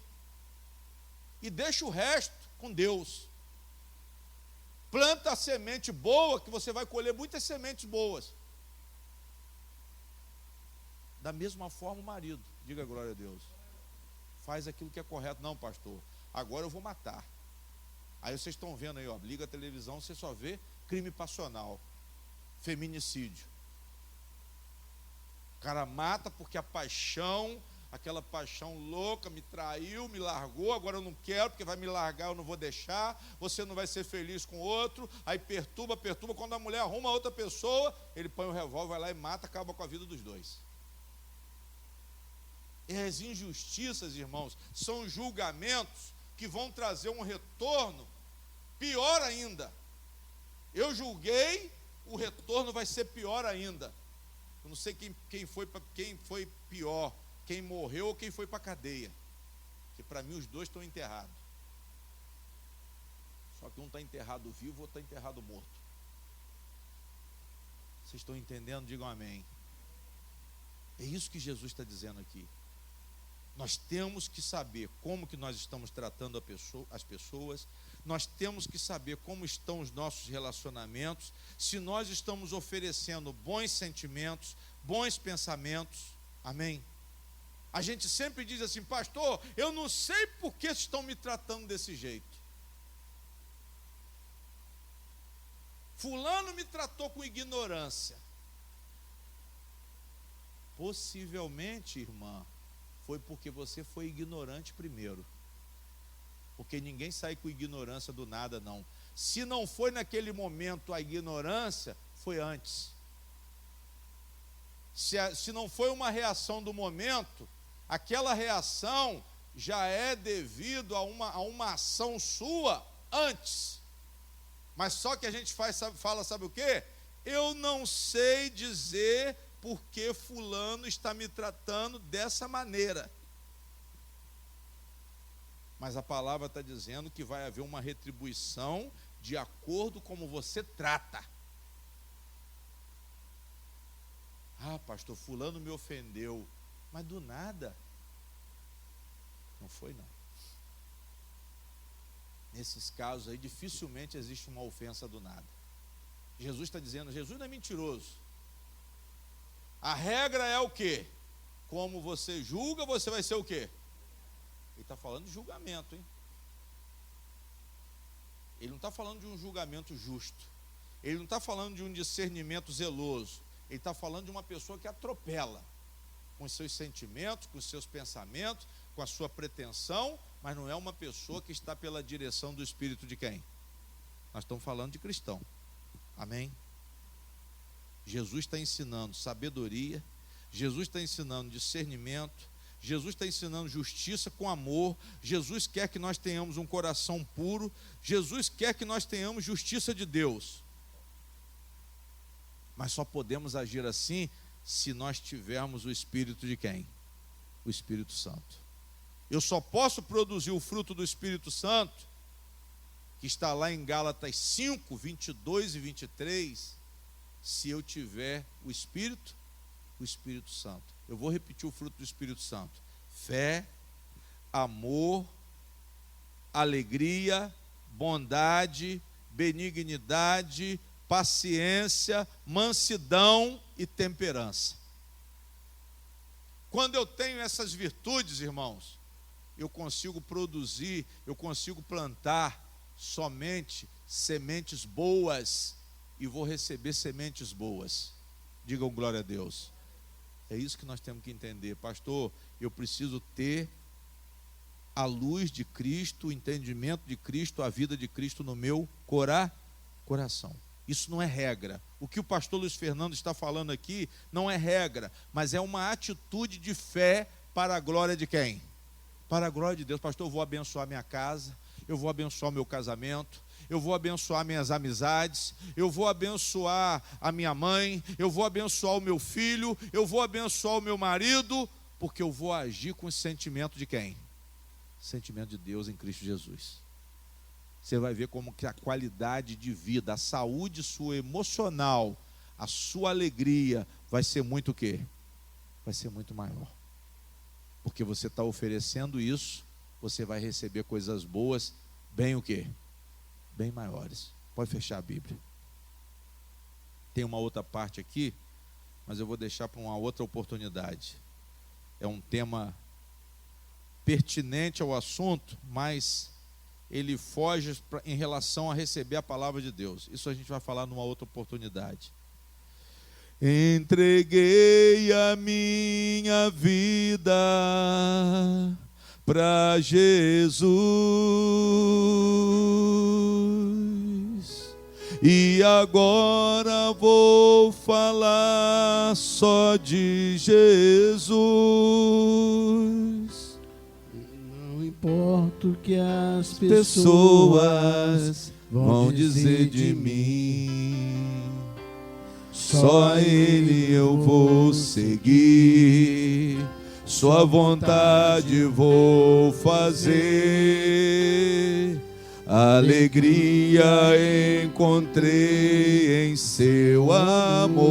E deixa o resto com Deus. Planta a semente boa, que você vai colher muitas sementes boas. Da mesma forma o marido, diga glória a Deus, faz aquilo que é correto. Não, pastor, agora eu vou matar. Aí vocês estão vendo aí, liga a televisão, você só vê crime passional, feminicídio. O cara mata porque a paixão, aquela paixão louca, me traiu, me largou, agora eu não quero, porque vai me largar, eu não vou deixar, você não vai ser feliz com outro, aí perturba, quando a mulher arruma outra pessoa, ele põe o revólver, vai lá e mata, acaba com a vida dos dois. E as injustiças, irmãos, são julgamentos que vão trazer um retorno pior ainda. Eu julguei, o retorno vai ser pior ainda. Eu não sei quem foi pior, quem morreu ou quem foi para a cadeia. Porque para mim os dois estão enterrados. Só que um está enterrado vivo, outro está enterrado morto. Vocês estão entendendo? Digam amém. É isso que Jesus está dizendo aqui. Nós temos que saber como que nós estamos tratando as pessoas, nós temos que saber como estão os nossos relacionamentos, se nós estamos oferecendo bons sentimentos, bons pensamentos, amém? A gente sempre diz assim, pastor, eu não sei por que estão me tratando desse jeito. Fulano me tratou com ignorância. Possivelmente, irmã, foi porque você foi ignorante primeiro. Porque ninguém sai com ignorância do nada, não. Se não foi naquele momento a ignorância, foi antes. Se não foi uma reação do momento, aquela reação já é devido a uma ação sua antes. Mas só que a gente fala, sabe o quê? Eu não sei dizer por que fulano está me tratando dessa maneira. Mas a palavra está dizendo que vai haver uma retribuição de acordo com como você trata. Ah, pastor, fulano me ofendeu. Mas do nada. Não foi, não. Nesses casos aí, dificilmente existe uma ofensa do nada. Jesus está dizendo, Jesus não é mentiroso. A regra é o quê? Como você julga, você vai ser o quê? Ele está falando de julgamento, hein? Ele não está falando de um julgamento justo. Ele não está falando de um discernimento zeloso. Ele está falando de uma pessoa que atropela com os seus sentimentos, com os seus pensamentos, com a sua pretensão, mas não é uma pessoa que está pela direção do Espírito de quem? Nós estamos falando de cristão. Amém? Jesus está ensinando sabedoria, Jesus está ensinando discernimento, Jesus está ensinando justiça com amor, Jesus quer que nós tenhamos um coração puro, Jesus quer que nós tenhamos justiça de Deus. Mas só podemos agir assim se nós tivermos o Espírito de quem? O Espírito Santo. Eu só posso produzir o fruto do Espírito Santo, que está lá em Gálatas 5, 22 e 23, se eu tiver o Espírito Santo. Eu vou repetir o fruto do Espírito Santo: fé, amor, alegria, bondade, benignidade, paciência, mansidão e temperança. Quando eu tenho essas virtudes, irmãos, eu consigo produzir, eu consigo plantar somente sementes boas e vou receber sementes boas. Digam glória a Deus. É isso que nós temos que entender. Pastor, eu preciso ter a luz de Cristo, o entendimento de Cristo, a vida de Cristo no meu coração. Isso não é regra. O que o pastor Luiz Fernando está falando aqui não é regra, mas é uma atitude de fé para a glória de quem? Para a glória de Deus. Pastor, eu vou abençoar minha casa, eu vou abençoar meu casamento, eu vou abençoar minhas amizades, eu vou abençoar a minha mãe, eu vou abençoar o meu filho, eu vou abençoar o meu marido, porque eu vou agir com o sentimento de quem? Sentimento de Deus em Cristo Jesus. Você vai ver como que a qualidade de vida, a saúde sua emocional, a sua alegria vai ser muito o quê? Vai ser muito maior. Porque você está oferecendo isso, você vai receber coisas boas, bem o quê? Bem maiores. Pode fechar a Bíblia. Tem uma outra parte aqui, mas eu vou deixar para uma outra oportunidade. É um tema pertinente ao assunto, mas ele foge em relação a receber a palavra de Deus. Isso a gente vai falar numa outra oportunidade. Entreguei a minha vida para Jesus, e agora vou falar só de Jesus. Não importa o que as pessoas vão dizer de mim, só Ele eu vou seguir, sua vontade vou fazer. Alegria encontrei em seu amor,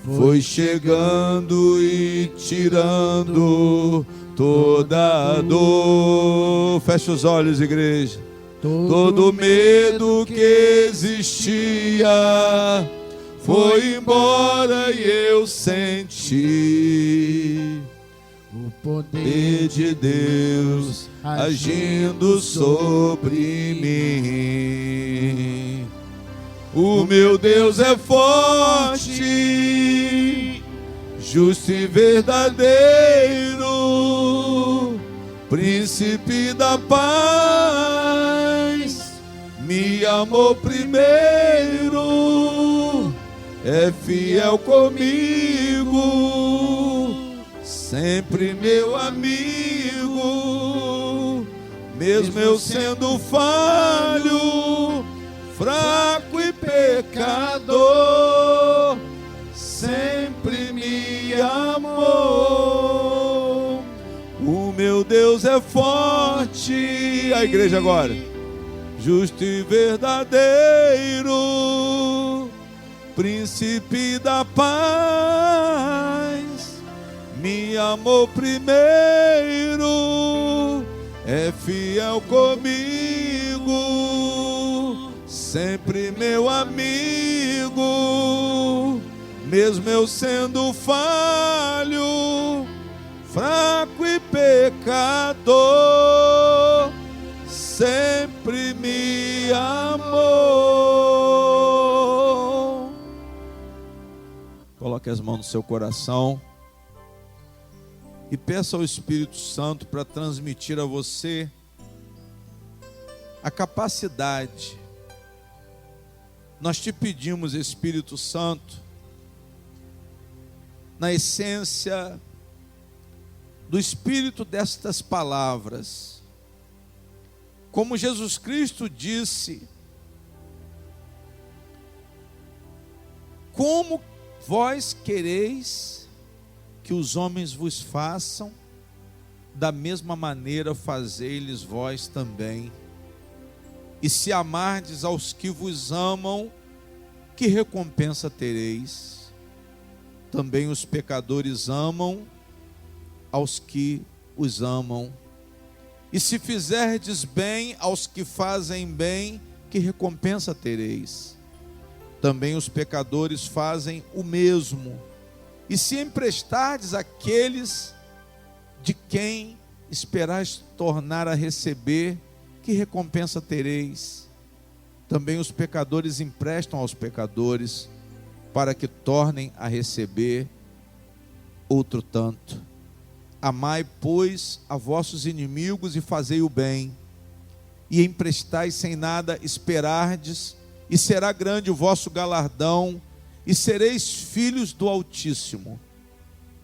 foi chegando e tirando toda a dor. Fecha os olhos, igreja. Todo medo que existia foi embora e eu senti o poder de Deus agindo sobre mim. O meu Deus é forte, justo e verdadeiro, príncipe da paz, me amou primeiro, é fiel comigo, sempre meu amigo, mesmo eu sendo falho, fraco e pecador, sempre me amou. O meu Deus é forte. A igreja agora. Justo e verdadeiro, príncipe da paz, me amou primeiro, é fiel comigo, sempre meu amigo, mesmo eu sendo falho, fraco e pecador, sempre me amou. Coloque as mãos no seu coração e peça ao Espírito Santo para transmitir a você a capacidade. Nós te pedimos, Espírito Santo, na essência do espírito destas palavras, como Jesus Cristo disse: como vós quereis que os homens vos façam, da mesma maneira fazei-lhes vós também. E se amardes aos que vos amam, que recompensa tereis? Também os pecadores amam aos que os amam. E se fizerdes bem aos que fazem bem, que recompensa tereis? Também os pecadores fazem o mesmo. E se emprestardes àqueles de quem esperais tornar a receber, que recompensa tereis? Também os pecadores emprestam aos pecadores, para que tornem a receber outro tanto. Amai, pois, a vossos inimigos e fazei o bem, e emprestai sem nada esperardes, e será grande o vosso galardão, e sereis filhos do Altíssimo,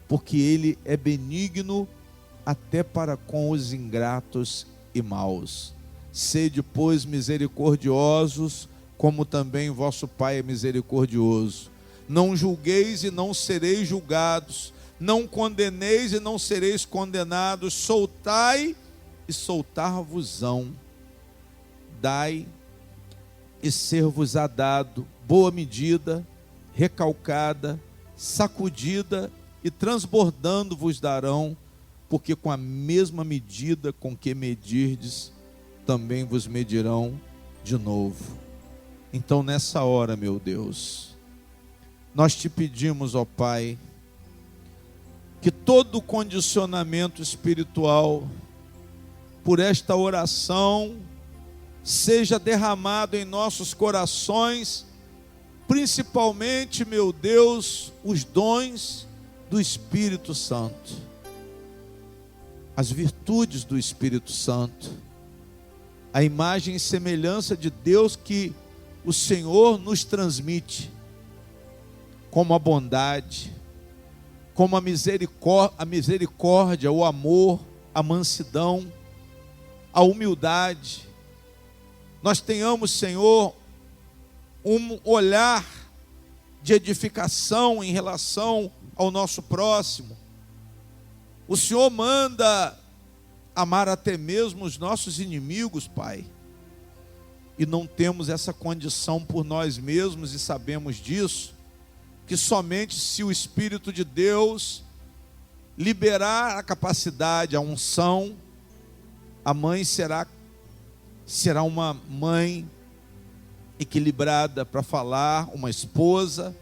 porque Ele é benigno até para com os ingratos e maus. Sede, pois, misericordiosos, como também vosso Pai é misericordioso. Não julgueis e não sereis julgados, não condeneis e não sereis condenados, soltai e soltar-vos-ão, dai e ser-vos-á dado, boa medida, recalcada, sacudida e transbordando vos darão, porque com a mesma medida com que medirdes, também vos medirão de novo. Então nessa hora, meu Deus, nós te pedimos, ó Pai, que todo condicionamento espiritual por esta oração seja derramado em nossos corações, principalmente, meu Deus, os dons do Espírito Santo, as virtudes do Espírito Santo, a imagem e semelhança de Deus que o Senhor nos transmite, como a bondade, como a misericórdia, o amor, a mansidão, a humildade. Nós tenhamos, Senhor, um olhar de edificação em relação ao nosso próximo. O Senhor manda amar até mesmo os nossos inimigos, Pai. E não temos essa condição por nós mesmos e sabemos disso, que somente se o Espírito de Deus liberar a capacidade, a unção, a mãe será uma mãe equilibrada para falar, uma esposa.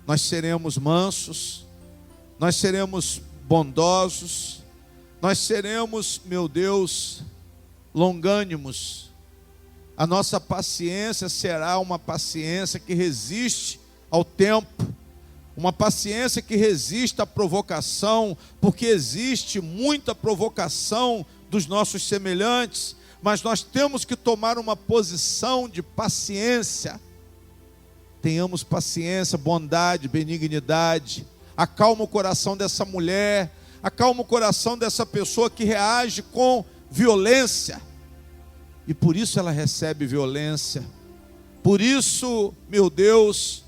Nós seremos mansos, nós seremos bondosos, nós seremos, meu Deus, longânimos. A nossa paciência será uma paciência que resiste ao tempo, uma paciência que resista à provocação, porque existe muita provocação dos nossos semelhantes, mas nós temos que tomar uma posição de paciência. Tenhamos paciência, bondade, benignidade. Acalma o coração dessa mulher, acalma o coração dessa pessoa que reage com violência, e por isso ela recebe violência. Por isso, meu Deus,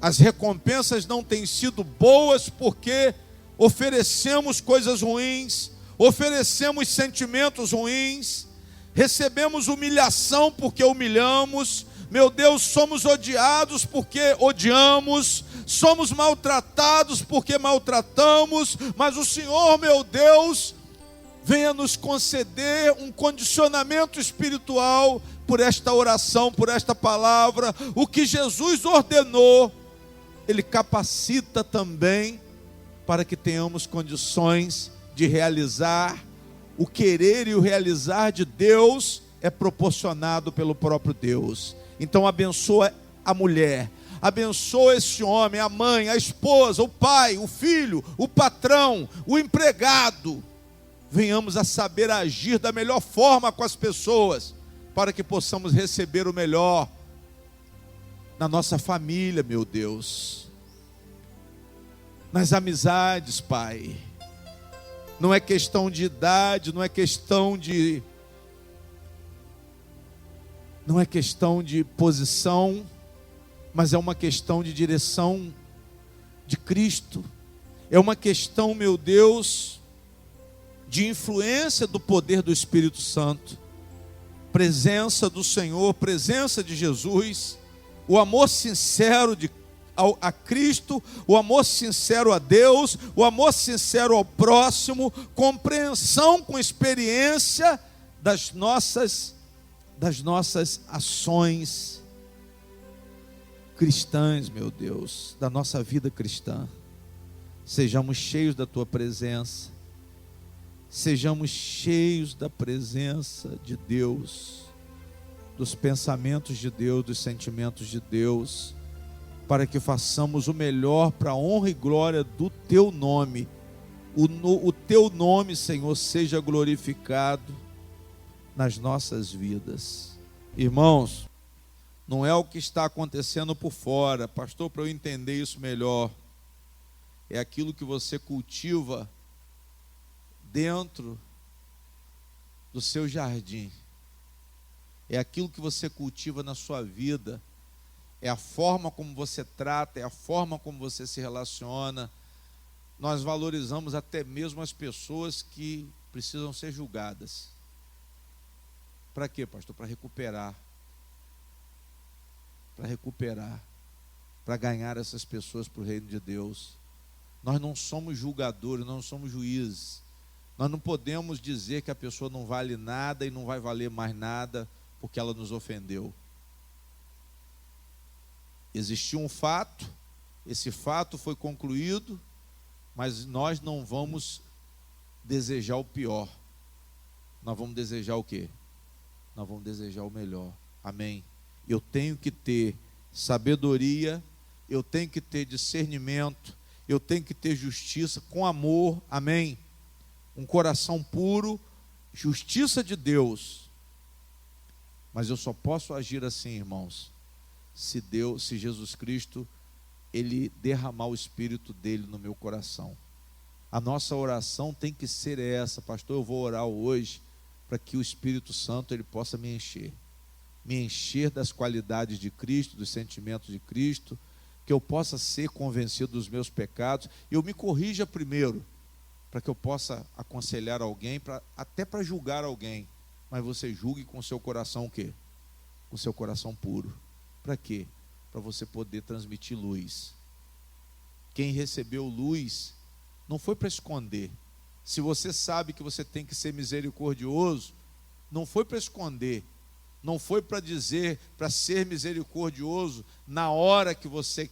as recompensas não têm sido boas, porque oferecemos coisas ruins, oferecemos sentimentos ruins, recebemos humilhação porque humilhamos. Meu Deus, somos odiados porque odiamos, somos maltratados porque maltratamos, mas o Senhor, meu Deus, venha nos conceder um condicionamento espiritual por esta oração, por esta palavra. O que Jesus ordenou, Ele capacita também para que tenhamos condições de realizar. O querer e o realizar de Deus é proporcionado pelo próprio Deus. Então abençoa a mulher, abençoa esse homem, a mãe, a esposa, o pai, o filho, o patrão, o empregado. Venhamos a saber agir da melhor forma com as pessoas, para que possamos receber o melhor na nossa família, meu Deus, nas amizades, Pai. Não é questão de idade, não é questão de posição, mas é uma questão de direção de Cristo. É uma questão, meu Deus, de influência do poder do Espírito Santo, presença do Senhor, presença de Jesus, o amor sincero a Cristo, o amor sincero a Deus, o amor sincero ao próximo, compreensão com experiência das nossas ações cristãs, meu Deus, da nossa vida cristã. Sejamos cheios da Tua presença, sejamos cheios da presença de Deus, dos pensamentos de Deus, dos sentimentos de Deus, para que façamos o melhor para a honra e glória do Teu nome. O Teu nome, Senhor, seja glorificado nas nossas vidas. Irmãos, não é o que está acontecendo por fora, pastor, para eu entender isso melhor, é aquilo que você cultiva dentro do seu jardim, é aquilo que você cultiva na sua vida, é a forma como você trata, é a forma como você se relaciona. Nós valorizamos até mesmo as pessoas que precisam ser julgadas. Para quê, pastor? Para recuperar, para ganhar essas pessoas para o reino de Deus. Nós não somos julgadores, nós não somos juízes. Nós não podemos dizer que a pessoa não vale nada e não vai valer mais nada porque ela nos ofendeu. Existiu um fato, esse fato foi concluído, mas nós não vamos desejar o pior. Nós vamos desejar o quê? Nós vamos desejar o melhor. Amém? Eu tenho que ter sabedoria, eu tenho que ter discernimento, eu tenho que ter justiça com amor. Amém? Um coração puro, justiça de Deus. Mas eu só posso agir assim, irmãos, se Jesus Cristo, Ele derramar o Espírito dele no meu coração. A nossa oração tem que ser essa, pastor, eu vou orar hoje para que o Espírito Santo Ele possa me encher das qualidades de Cristo, dos sentimentos de Cristo, que eu possa ser convencido dos meus pecados, eu me corrija primeiro, para que eu possa aconselhar alguém, até para julgar alguém, mas você julgue com o seu coração o quê? Com o seu coração puro. Para quê? Para você poder transmitir luz. Quem recebeu luz não foi para esconder. Se você sabe que você tem que ser misericordioso, não foi para esconder, não foi para dizer, para ser misericordioso na hora que você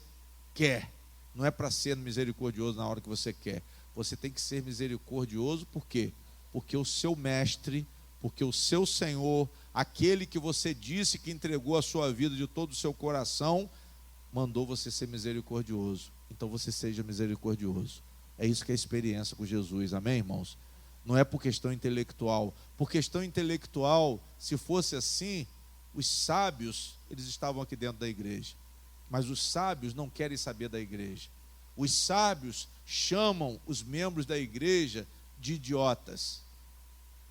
quer. Não é para ser misericordioso na hora que você quer. Você tem que ser misericordioso, por quê? Porque o seu mestre, porque o seu Senhor, aquele que você disse que entregou a sua vida de todo o seu coração, mandou você ser misericordioso. então você seja misericordioso. É isso que é a experiência com Jesus, amém, irmãos? Não é por questão intelectual. Por questão intelectual, se fosse assim, os sábios, eles estavam aqui dentro da igreja. Mas os sábios não querem saber da igreja. Os sábios chamam os membros da igreja de idiotas.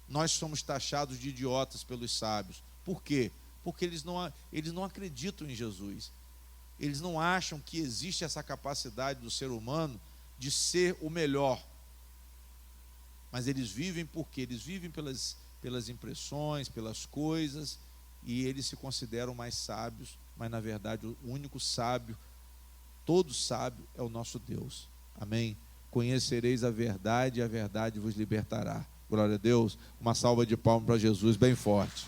Nós somos taxados de idiotas pelos sábios. Por quê? Porque eles não acreditam em Jesus. Eles não acham que existe essa capacidade do ser humano de ser o melhor. Mas eles vivem por quê? Eles vivem pelas impressões, pelas coisas, e eles se consideram mais sábios, mas na verdade o único sábio, todo sábio é o nosso Deus. Amém? Conhecereis a verdade e a verdade vos libertará. Glória a Deus. Uma salva de palmas para Jesus bem forte.